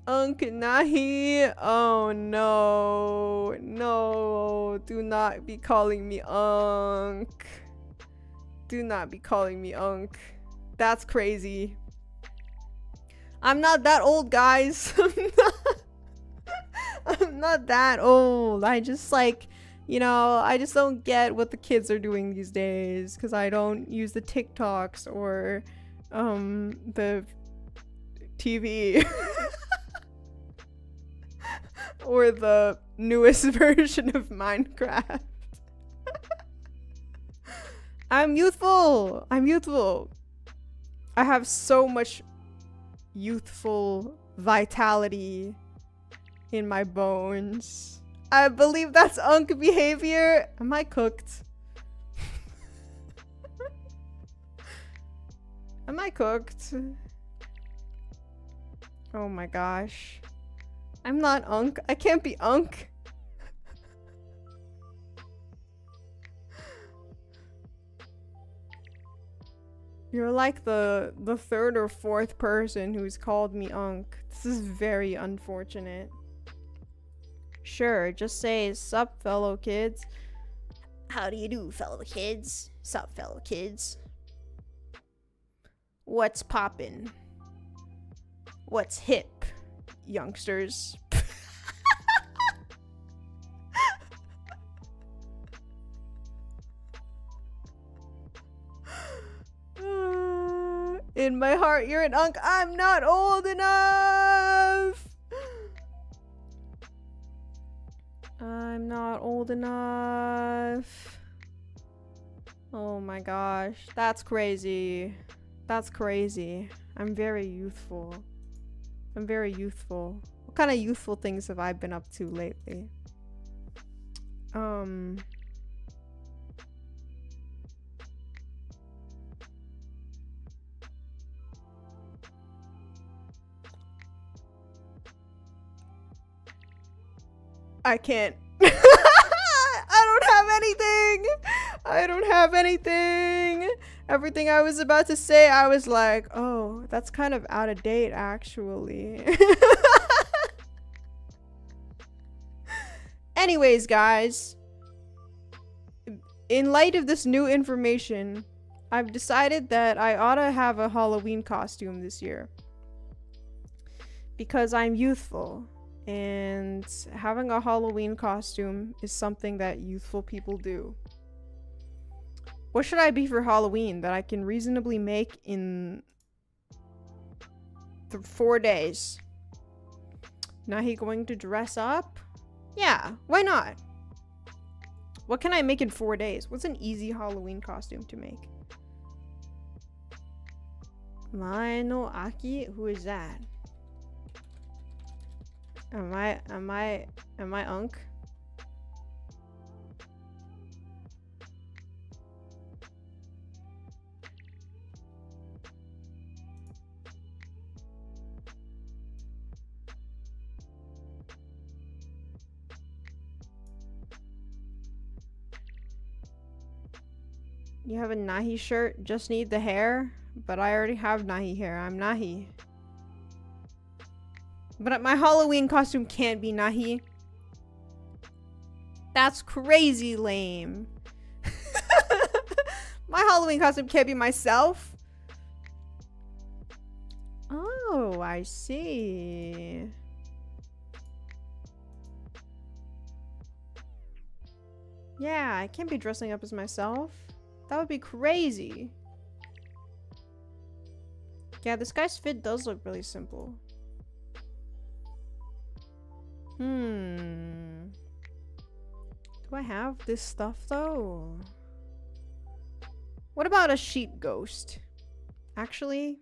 Unk Nahi. Oh no. No. Do not be calling me unk. Do not be calling me unk. That's crazy. I'm not that old, guys. I'm not that old. I just like, you know, I just don't get what the kids are doing these days because I don't use the TikToks or the TV. Or the newest version of Minecraft. I'm youthful. I'm youthful. I have so much youthful vitality in my bones. I believe that's unk behavior. Am I cooked? Am I cooked? Oh my gosh. I'm not unk. I can't be unk. You're like the third or fourth person who's called me unk. This is very unfortunate. Sure, just say sup, fellow kids. How do you do, fellow kids? Sup, fellow kids? What's poppin'? What's hip, youngsters? In my heart, you're an unk. I'm not old enough. I'm not old enough. Oh my gosh. That's crazy. That's crazy. I'm very youthful. I'm very youthful. What kind of youthful things have I been up to lately? I can't. I don't have anything. I don't have anything. Everything I was about to say, I was like, oh, that's kind of out of date, actually. Anyways, guys, in light of this new information, I've decided that I ought to have a Halloween costume this year. Because I'm youthful. And having a Halloween costume is something that youthful people do. What should I be for Halloween that I can reasonably make in 4 days? Nahi going to dress up? Yeah, why not? What can I make in 4 days? What's an easy Halloween costume to make? Mae no Aki? Who is that? Am I unk? You have a Nahi shirt, just need the hair? But I already have Nahi hair, I'm Nahi. But my Halloween costume can't be Nahi. That's crazy lame. My Halloween costume can't be myself. Oh, I see. Yeah, I can't be dressing up as myself. That would be crazy. Yeah, this guy's fit does look really simple. Do I have this stuff though? What about a sheet ghost? Actually,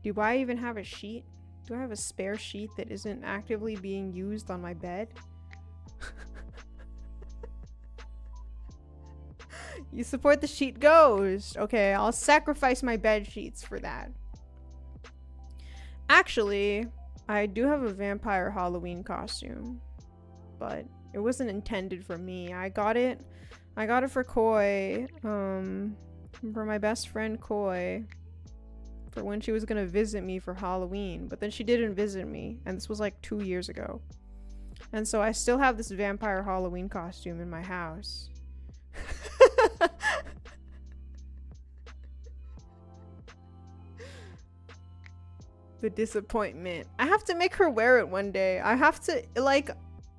do I even have a sheet? Do I have a spare sheet that isn't actively being used on my bed? You support the sheet ghost. Okay, I'll sacrifice my bed sheets for that. Actually, I do have a vampire Halloween costume, but it wasn't intended for me. I got it for Koi, for my best friend Koi, for when she was gonna visit me for Halloween, but then she didn't visit me, and this was like 2 years ago. And so I still have this vampire Halloween costume in my house. The disappointment. I have to make her wear it one day. I have to, like,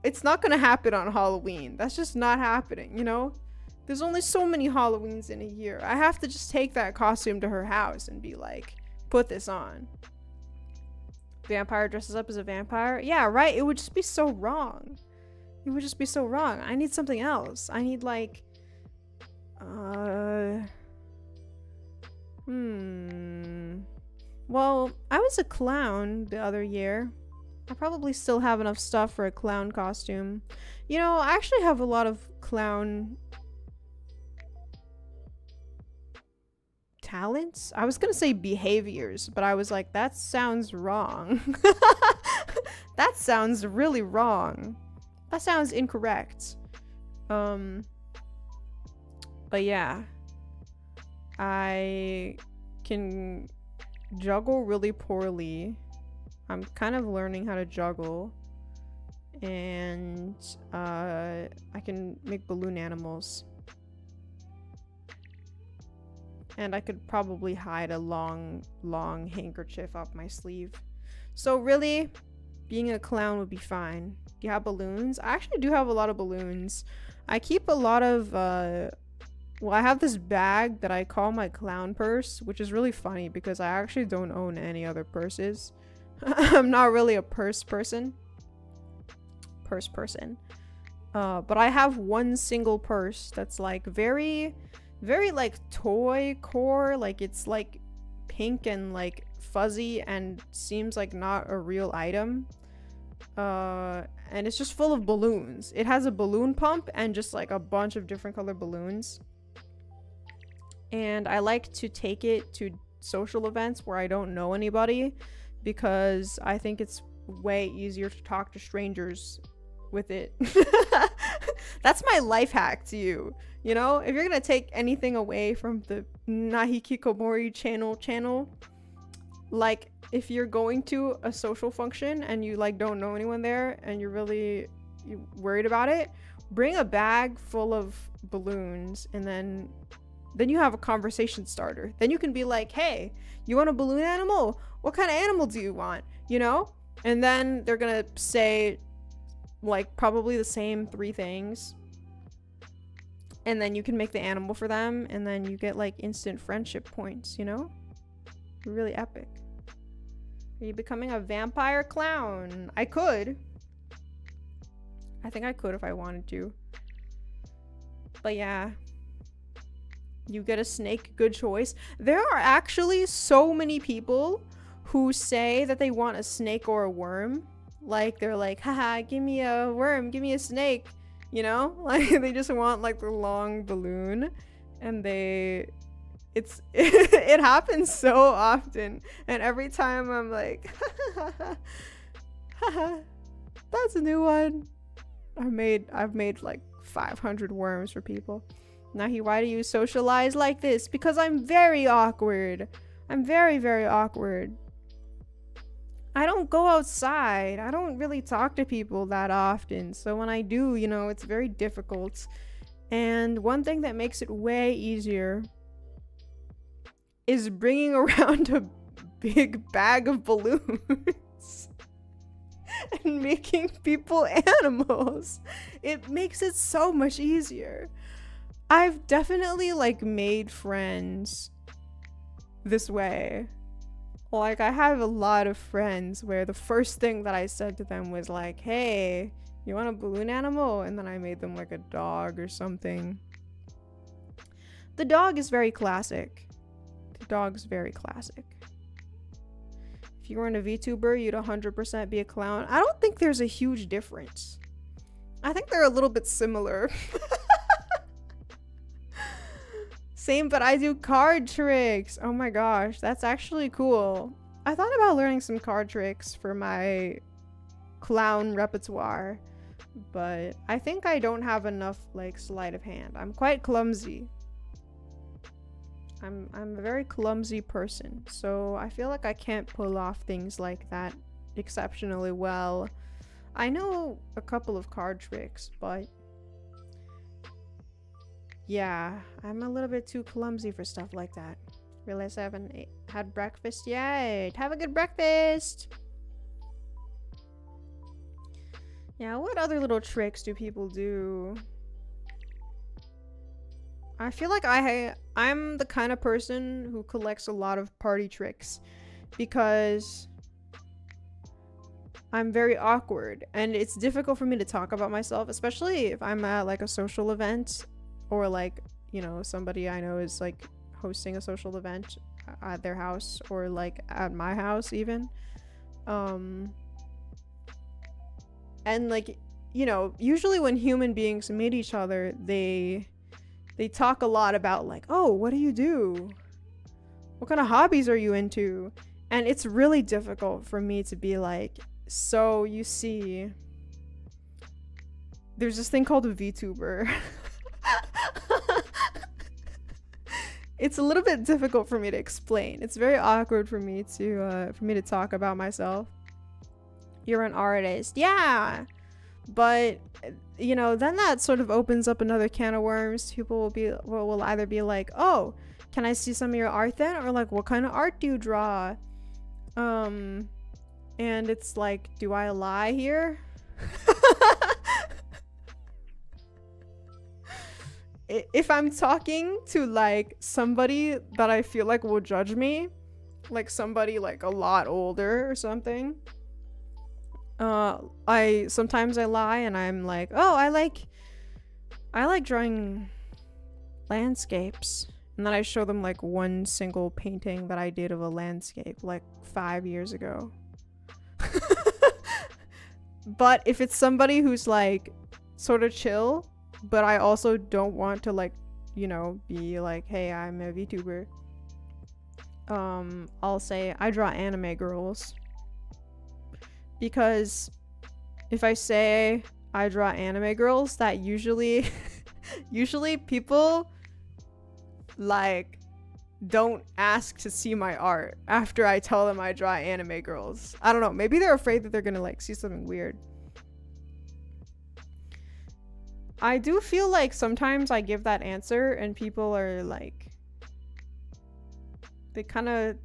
it's not gonna happen on Halloween. That's just not happening, you know? There's only so many Halloweens in a year. I have to just take that costume to her house and be like, put this on. Vampire dresses up as a vampire? Yeah, right? It would just be so wrong. It would just be so wrong. I need something else. I need, like, well, I was a clown the other year. I probably still have enough stuff for a clown costume. You know, I actually have a lot of clown talents. I was gonna say behaviors, but I was like, that sounds wrong. That sounds really wrong. That sounds incorrect. But yeah. I can juggle really poorly. I'm kind of learning how to juggle. And I can make balloon animals. And I could probably hide a long handkerchief up my sleeve. So really, being a clown would be fine. Do you have balloons? I actually do have a lot of balloons. I keep a lot of Well, I have this bag that I call my clown purse, which is really funny because I actually don't own any other purses. I'm not really a purse person. But I have one single purse that's like very, very like toy core. Like it's like pink and like fuzzy and seems like not a real item. And it's just full of balloons. It has a balloon pump and just like a bunch of different color balloons. And I like to take it to social events where I don't know anybody because I think it's way easier to talk to strangers with it. That's my life hack to you. You know, if you're gonna take anything away from the Nahi Kikomori channel, like if you're going to a social function and you like don't know anyone there and you're really worried about it, bring a bag full of balloons and then you have a conversation starter. Then you can be like, hey, you want a balloon animal? What kind of animal do you want? You know? And then they're gonna say like probably the same 3 things. And then you can make the animal for them and then you get like instant friendship points, you know? Really epic. Are you becoming a vampire clown? I could. I think I could if I wanted to. But yeah. You get a snake, good choice. There are actually so many people who say that they want a snake or a worm. Like, they're like, haha, give me a worm, give me a snake. You know? Like, they just want, like, the long balloon. And it happens so often. And every time I'm like, haha, that's a new one. I've made, like, 500 worms for people. Nahi, why do you socialize like this? Because I'm very awkward. I'm very, very awkward. I don't go outside. I don't really talk to people that often. So when I do, you know, it's very difficult. And one thing that makes it way easier is bringing around a big bag of balloons and making people animals. It makes it so much easier. I've definitely like made friends this way. Like I have a lot of friends where the first thing that I said to them was like, hey, you want a balloon animal? And then I made them like a dog or something. The dog is very classic. The dog's very classic. If you weren't a VTuber, you'd 100% be a clown. I don't think there's a huge difference. I think they're a little bit similar. Same, but I do card tricks. Oh my gosh, that's actually cool. I thought about learning some card tricks for my clown repertoire, but I think I don't have enough like sleight of hand. I'm quite clumsy. I'm a very clumsy person, so I feel like I can't pull off things like that exceptionally well. I know a couple of card tricks, but yeah, I'm a little bit too clumsy for stuff like that. Realize I haven't had breakfast yet. Have a good breakfast! Yeah, what other little tricks do people do? I feel like I'm the kind of person who collects a lot of party tricks because I'm very awkward and it's difficult for me to talk about myself, especially if I'm at like a social event. Or like, you know, somebody I know is like hosting a social event at their house or like at my house even. And like, you know, usually when human beings meet each other, they talk a lot about like, oh, what do you do? What kind of hobbies are you into? And it's really difficult for me to be like, so you see, there's this thing called a VTuber. It's a little bit difficult for me to explain. It's very awkward for me to talk about myself. You're an artist, yeah, but you know, then that sort of opens up another can of worms. People will either be like, oh, can I see some of your art then? Or like, what kind of art do you draw? And it's like, do I lie here? if I'm talking to like somebody that I feel like will judge me, like somebody like a lot older or something, sometimes I lie and I'm like, oh, I like drawing landscapes, and then I show them like one single painting that I did of a landscape like 5 years ago. But if it's somebody who's like sort of chill, but I also don't want to like, you know, be like, hey, I'm a VTuber, I'll say I draw anime girls. Because if I say I draw anime girls, that usually people like don't ask to see my art after I tell them I draw anime girls. I don't know, maybe they're afraid that they're gonna like see something weird. I do feel like sometimes I give that answer and people are like, they kind of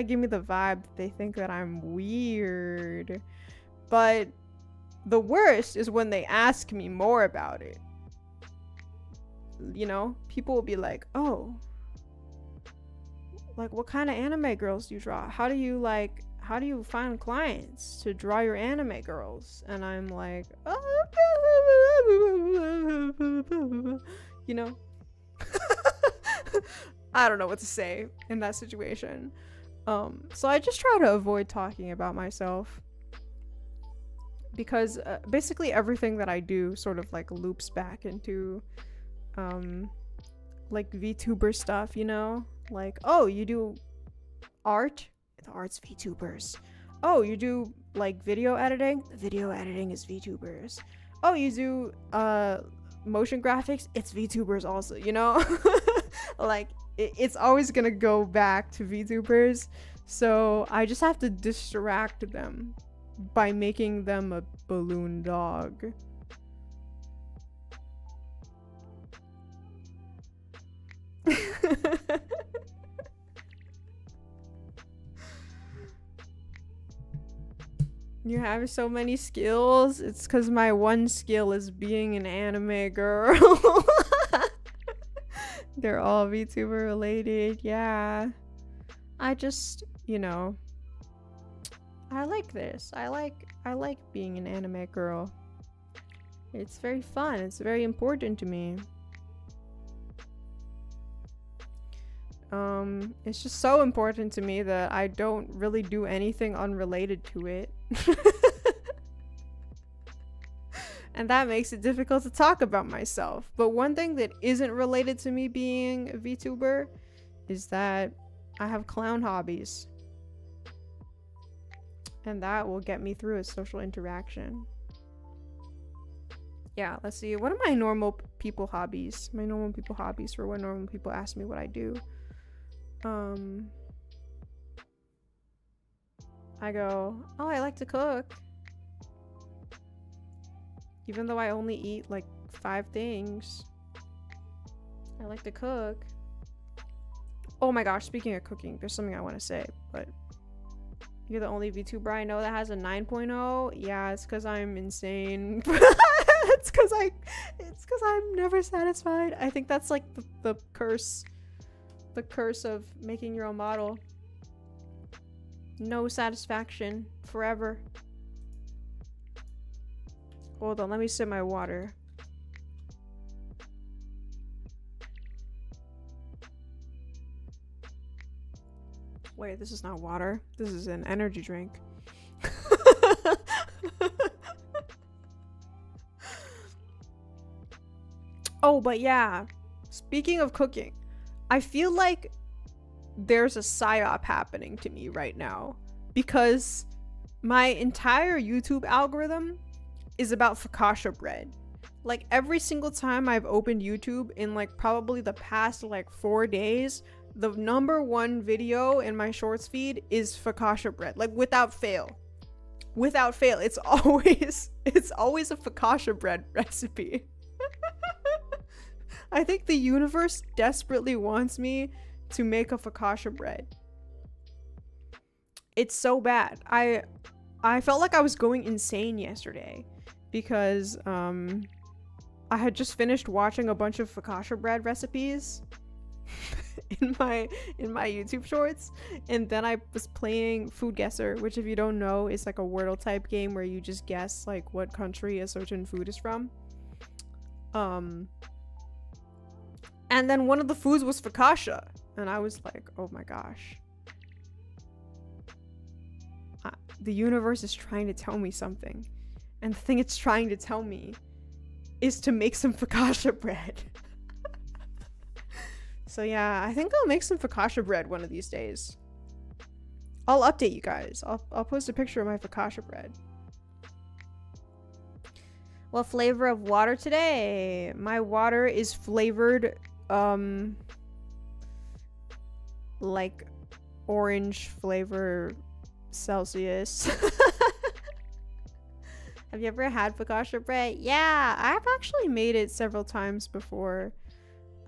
give me the vibe that they think that I'm weird. But the worst is when they ask me more about it. You know, people will be like, oh, like what kind of anime girls do you draw? How do you find clients to draw your anime girls? And I'm like, oh, you know. I don't know what to say in that situation. So I just try to avoid talking about myself, because basically everything that I do sort of like loops back into like VTuber stuff, you know? Like, oh, you do art? The art's VTubers. Oh, you do like video editing? The video editing is VTubers. Oh, you do motion graphics? It's VTubers also, you know? Like, it's always gonna go back to VTubers. So I just have to distract them by making them a balloon dog. You have so many skills. It's because my one skill is being an anime girl. They're all VTuber related. Yeah. I just, you know, I like this. I like being an anime girl. It's very fun. It's very important to me. It's just so important to me that I don't really do anything unrelated to it. And that makes it difficult to talk about myself. But one thing that isn't related to me being a VTuber is that I have clown hobbies. And that will get me through a social interaction. Yeah, let's see. What are my normal people hobbies? My normal people hobbies for when normal people ask me what I do. I go, oh, I like to cook. Even though I only eat like 5 things, I like to cook. Oh my gosh, speaking of cooking, there's something I want to say, but you're the only VTuber I know that has a 9.0. Yeah, it's because I'm insane. it's because I'm never satisfied. I think that's like the curse of making your own model. No satisfaction forever. Hold on, let me sip my water. Wait, this is not water. This is an energy drink. Oh, but yeah. Speaking of cooking, I feel like there's a psyop happening to me right now, because my entire YouTube algorithm is about focaccia bread. Like every single time I've opened YouTube in like probably the past like 4 days, the #1 video in my shorts feed is focaccia bread. Like without fail. Without fail. It's always a focaccia bread recipe. I think the universe desperately wants me to make a focaccia bread. It's so bad. I felt like I was going insane yesterday because I had just finished watching a bunch of focaccia bread recipes in my YouTube shorts, and then I was playing Food Guesser, which if you don't know is like a Wordle type game where you just guess like what country a certain food is from. And then one of the foods was focaccia, and I was like, oh my gosh. The universe is trying to tell me something. And the thing it's trying to tell me is to make some focaccia bread. So yeah, I think I'll make some focaccia bread one of these days. I'll update you guys. I'll post a picture of my focaccia bread. What flavor of water today? My water is flavored like orange flavor Celsius. Have you ever had focaccia bread? Yeah, I've actually made it several times before.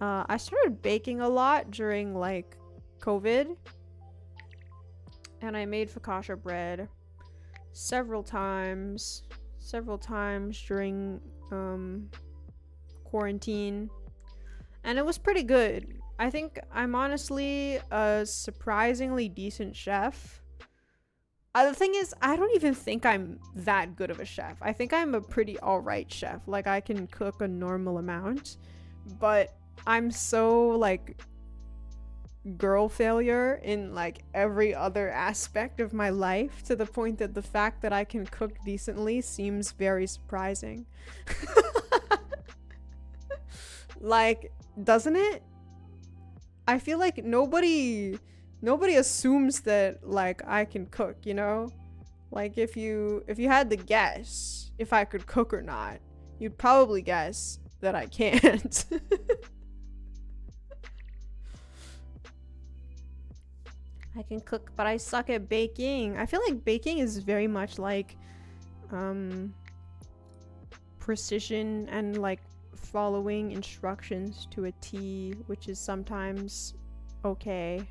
I started baking a lot during like COVID, and I made focaccia bread several times during quarantine, and it was pretty good. I think I'm honestly a surprisingly decent chef. The thing is, I don't even think I'm that good of a chef. I think I'm a pretty alright chef. Like, I can cook a normal amount, but I'm so like girl failure in like every other aspect of my life, to the point that the fact that I can cook decently seems very surprising. Like, doesn't it? I feel like nobody assumes that like I can cook, you know? Like, if you had to guess if I could cook or not, you'd probably guess that I can't. I can cook, but I suck at baking. I feel like baking is very much like precision and like following instructions to a T, which is sometimes okay.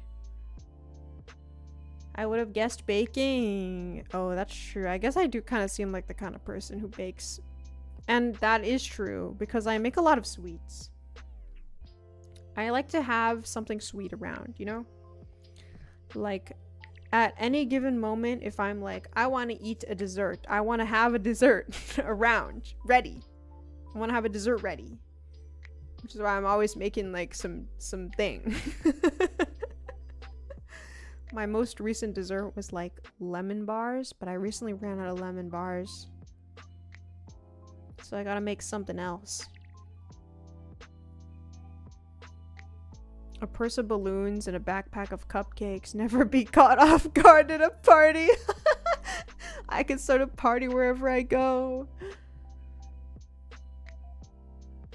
I would have guessed baking. Oh, that's true. I guess I do kind of seem like the kind of person who bakes. And that is true, because I make a lot of sweets. I like to have something sweet around, you know? Like, at any given moment, if I'm like, I want to eat a dessert, I want to have a dessert around, ready. I want to have a dessert ready. Which is why I'm always making like some thing. My most recent dessert was like lemon bars, but I recently ran out of lemon bars. So I gotta make something else. A purse of balloons and a backpack of cupcakes. Never be caught off guard at a party. I can start a party wherever I go.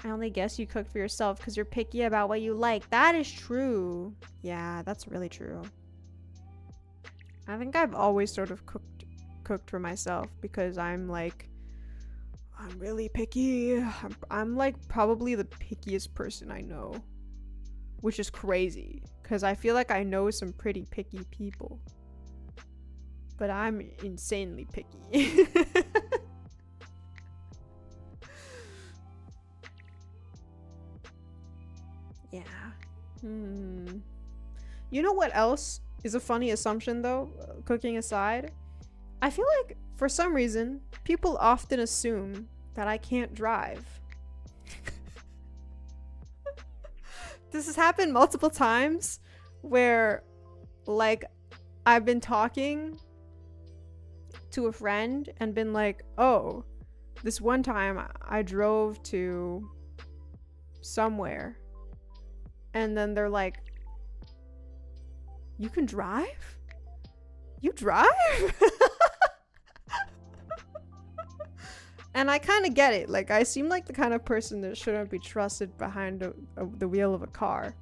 I only guess you cook for yourself because you're picky about what you like. That is true. Yeah, that's really true. I think I've always sort of cooked for myself because I'm like, I'm really picky. I'm like probably the pickiest person I know. Which is crazy, because I feel like I know some pretty picky people. But I'm insanely picky. Yeah. You know what else is a funny assumption though, cooking aside? I feel like for some reason, people often assume that I can't drive. This has happened multiple times where like I've been talking to a friend and been like, oh, this one time I drove to somewhere, and then they're like, you can drive? You drive? And I kind of get it. Like, I seem like the kind of person that shouldn't be trusted behind the wheel of a car.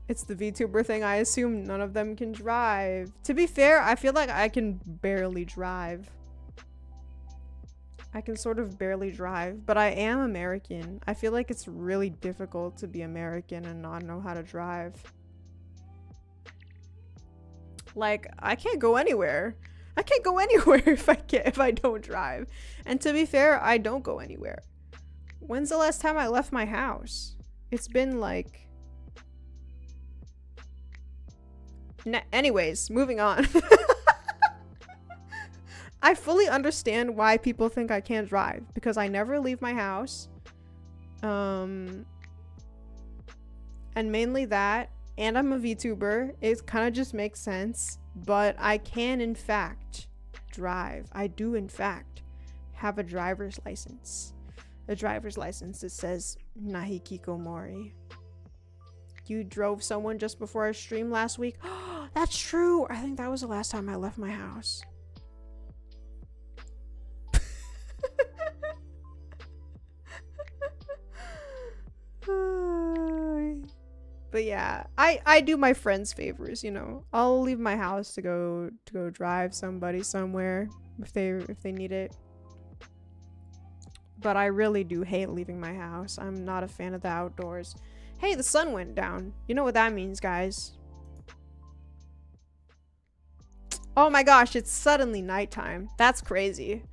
It's the VTuber thing. I assume none of them can drive. To be fair, I feel like I can barely drive. I can sort of barely drive, but I am American. I feel like it's really difficult to be American and not know how to drive. Like, I can't go anywhere. I can't go anywhere if I don't drive. And to be fair, I don't go anywhere. When's the last time I left my house? It's been like... Anyways, moving on. I fully understand why people think I can't drive, because I never leave my house. And mainly that, and I'm a VTuber. It kind of just makes sense, but I can in fact drive. I do in fact have a driver's license. A driver's license that says Nahi Kikomori. You drove someone just before our stream last week? That's true. I think that was the last time I left my house. But yeah, I do my friends favors, you know. I'll leave my house to go drive somebody somewhere if they need it. But I really do hate leaving my house. I'm not a fan of the outdoors. Hey, the sun went down. You know what that means, guys. Oh my gosh, it's suddenly nighttime. That's crazy.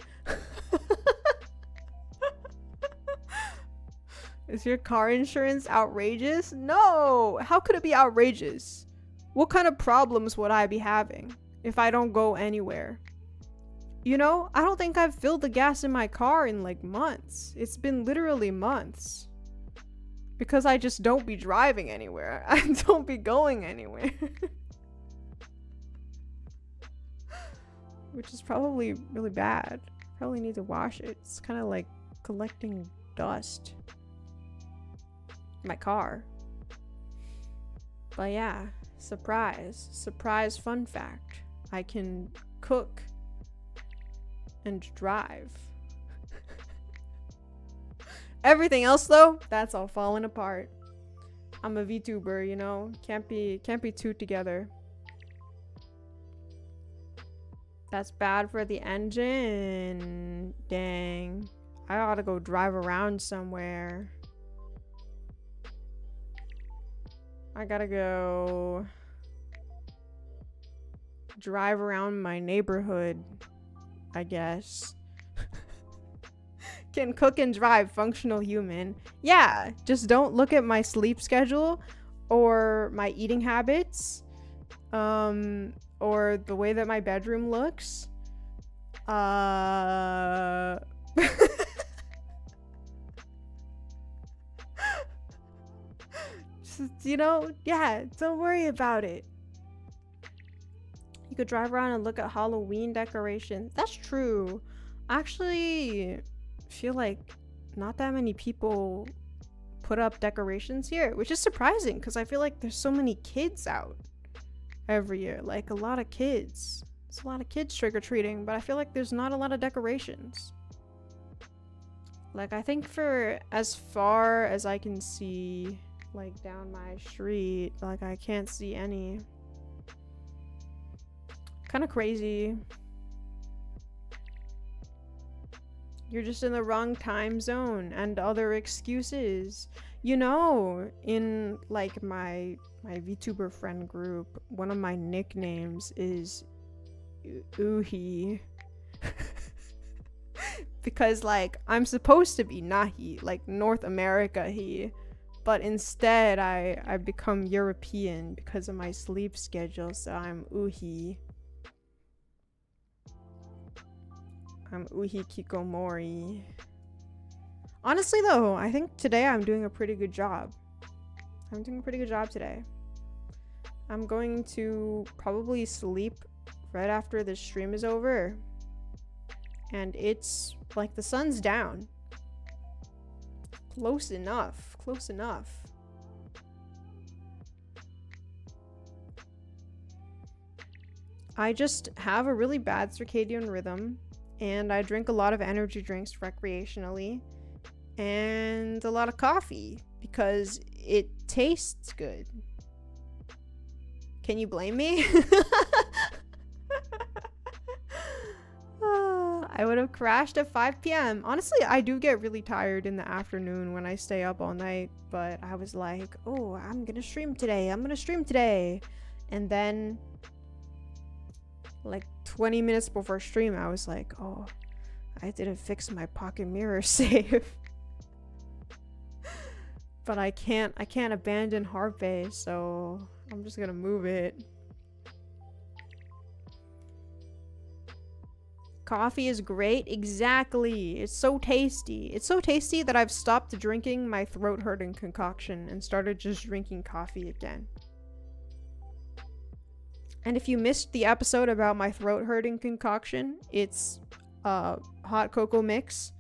Is your car insurance outrageous? No! How could it be outrageous? What kind of problems would I be having if I don't go anywhere? You know, I don't think I've filled the gas in my car in like months. It's been literally months. Because I just don't be driving anywhere. I don't be going anywhere. Which is probably really bad. Probably need to wash it. It's kind of like collecting dust. My car. But yeah, surprise fun fact. I can cook and drive. Everything else though, that's all falling apart. I'm a VTuber, you know, can't be two together. That's bad for the engine. Dang, I ought to go drive around somewhere. I gotta go drive around my neighborhood, I guess. Can cook and drive, functional human. Yeah, just don't look at my sleep schedule or my eating habits, or the way that my bedroom looks. You know, yeah, don't worry about it. You could drive around and look at Halloween decorations. That's true. Actually, feel like not that many people put up decorations here, which is surprising because I feel like there's so many kids out every year. Like a lot of kids. It's a lot of kids trick-or-treating, but I feel like there's not a lot of decorations. Like I think for as far as I can see, like down my street, like I can't see any. Kind of crazy. You're just in the wrong time zone and other excuses. You know, in like my VTuber friend group, one of my nicknames is Uhi. Because like I'm supposed to be Nahi, like North America he, but instead I become European because of my sleep schedule, so I'm Uhi. I'm Uhi Kikomori. Honestly though, I think today I'm doing a pretty good job. I'm doing a pretty good job today. I'm going to probably sleep right after this stream is over. And it's like the sun's down. Close enough. Close enough. I just have a really bad circadian rhythm. And I drink a lot of energy drinks recreationally. And a lot of coffee. Because it tastes good. Can you blame me? I would have crashed at 5 p.m. Honestly, I do get really tired in the afternoon when I stay up all night. But I was like, oh, I'm gonna stream today. I'm gonna stream today. And then like 20 minutes before stream, I was like, oh, I didn't fix my pocket mirror save. But I can't abandon Harvey, so I'm just gonna move it. Coffee is great. Exactly. It's so tasty. It's so tasty that I've stopped drinking my throat hurting concoction and started just drinking coffee again. And if you missed the episode about my throat hurting concoction, it's hot cocoa mix,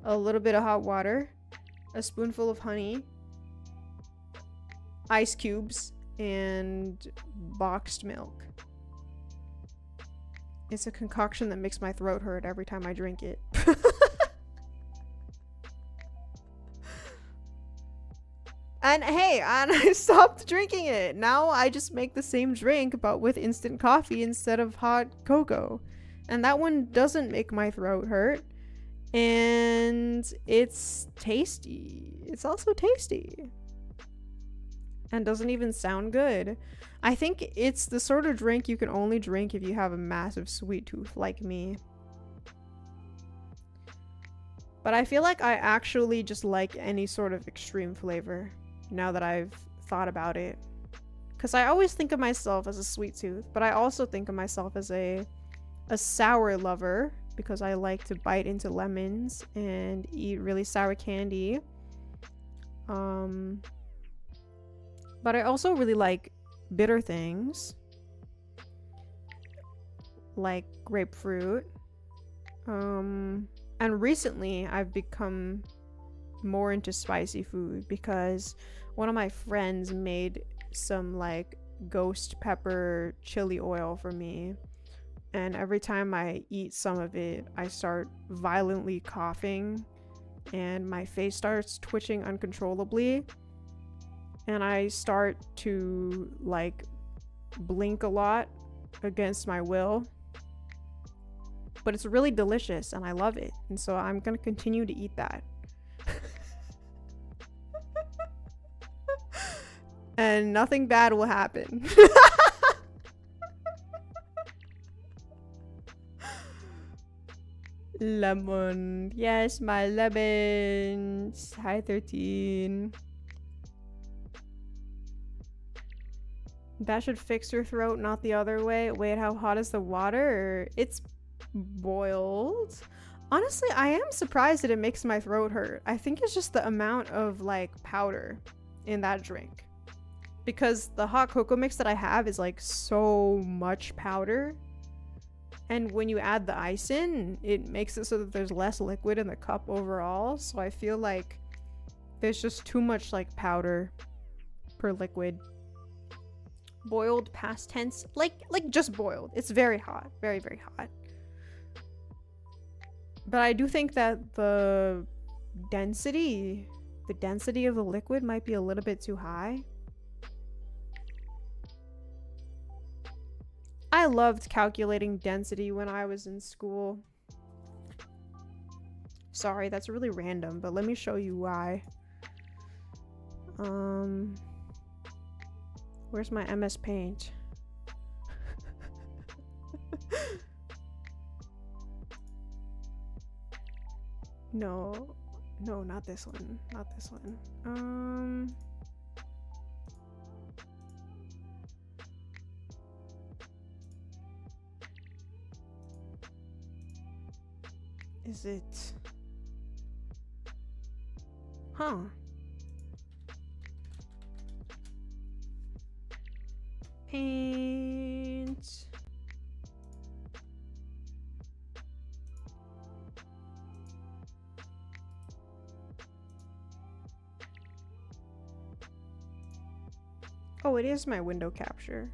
a little bit of hot water, a spoonful of honey, ice cubes, and boxed milk. It's a concoction that makes my throat hurt every time I drink it. And hey, and I stopped drinking it. Now I just make the same drink, but with instant coffee instead of hot cocoa. And that one doesn't make my throat hurt. And it's tasty. It's also tasty. And doesn't even sound good. I think it's the sort of drink you can only drink if you have a massive sweet tooth like me. But I feel like I actually just like any sort of extreme flavor now that I've thought about it. Because I always think of myself as a sweet tooth, but I also think of myself as a sour lover because I like to bite into lemons and eat really sour candy. But I also really like bitter things like grapefruit. And recently I've become more into spicy food because one of my friends made some like ghost pepper chili oil for me, and every time I eat some of it I start violently coughing and my face starts twitching uncontrollably. And I start to, like, blink a lot against my will. But it's really delicious, and I love it. And so I'm gonna continue to eat that. And nothing bad will happen. Lemon. Yes, my lemons. Hi, 13. That should fix your throat, not the other way. Wait, how hot is the water? It's boiled. Honestly, I am surprised that it makes my throat hurt. I think it's just the amount of like powder in that drink. Because the hot cocoa mix that I have is like so much powder. And when you add the ice in, it makes it so that there's less liquid in the cup overall. So I feel like there's just too much like powder per liquid. Boiled past tense, like just boiled. It's very hot, very hot. But I do think that the density of the liquid might be a little bit too high. I loved calculating density when I was in school. Sorry, that's really random, but let me show you why. Where's my MS Paint? No, not this one. Not this one. Is it? Huh. Paint. Oh, it is my window capture.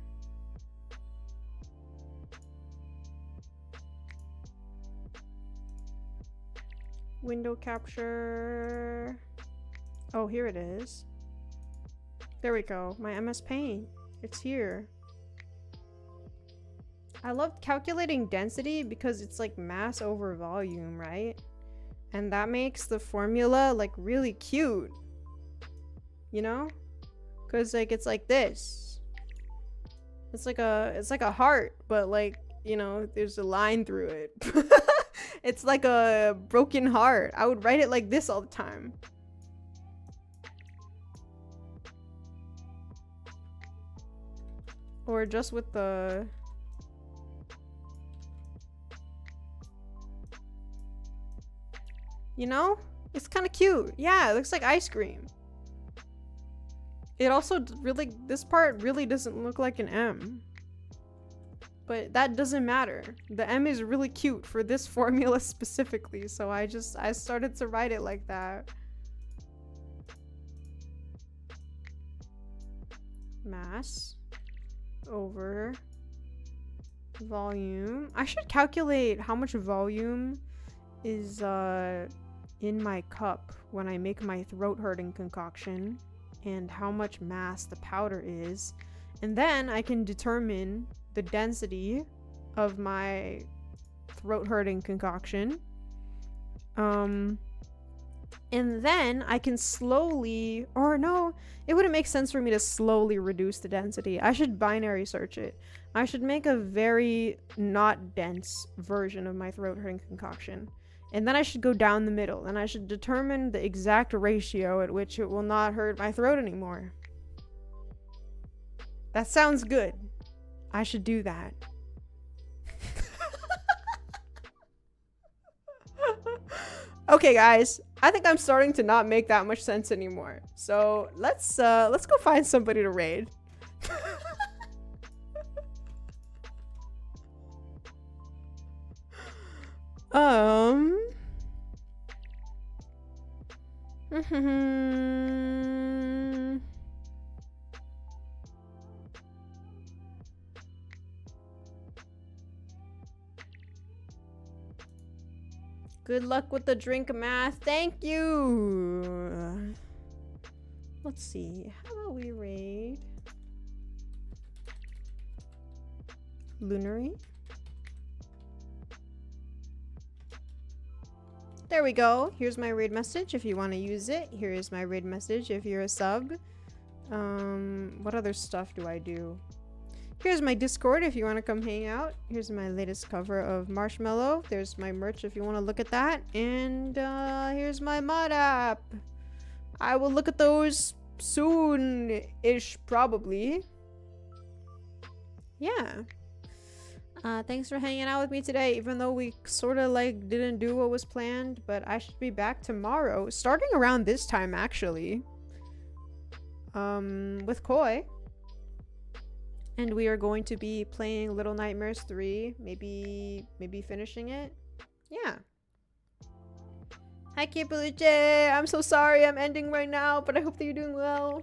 Window capture. Oh, here it is. There we go. My MS Paint. It's here. I love calculating density because it's like mass over volume, right? And that makes the formula like really cute. You know? Cause like it's like this. It's like a heart, but like you know, there's a line through it. It's like a broken heart. I would write it like this all the time. Or just with the... You know? It's kind of cute. Yeah, it looks like ice cream. It also really... This part really doesn't look like an M. But that doesn't matter. The M is really cute for this formula specifically, so I started to write it like that. Mass over volume. I should calculate how much volume is in my cup when I make my throat hurting concoction and how much mass the powder is, and then I can determine the density of my throat hurting concoction. And then I can slowly, or no, it wouldn't make sense for me to slowly reduce the density. I should binary search it. I should make a very not dense version of my throat hurting concoction. And then I should go down the middle and I should determine the exact ratio at which it will not hurt my throat anymore. That sounds good. I should do that. Okay, guys, I think I'm starting to not make that much sense anymore. So let's go find somebody to raid. Good luck with the drink math. Thank you. Let's see. How about we raid Lunary? There we go. Here's my raid message if you want to use it. Here is my raid message if you're a sub. What other stuff do I do? Here's my Discord if you want to come hang out. Here's my latest cover of Marshmallow. There's my merch if you want to look at that. And here's my mod app. I will look at those soon-ish, probably. Yeah. Thanks for hanging out with me today, even though we sort of like didn't do what was planned. But I should be back tomorrow, starting around this time actually. With Koi. And we are going to be playing Little Nightmares 3. Maybe finishing it. Yeah. Hi, Kipaluche. I'm so sorry I'm ending right now, but I hope that you're doing well.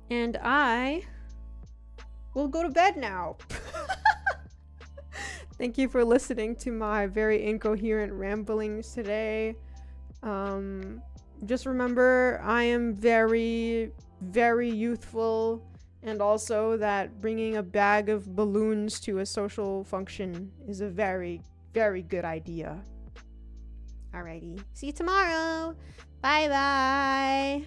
And I will go to bed now. Thank you for listening to my very incoherent ramblings today. Just remember, I am very youthful, and also that bringing a bag of balloons to a social function is a very good idea. Alrighty, see you tomorrow. Bye bye.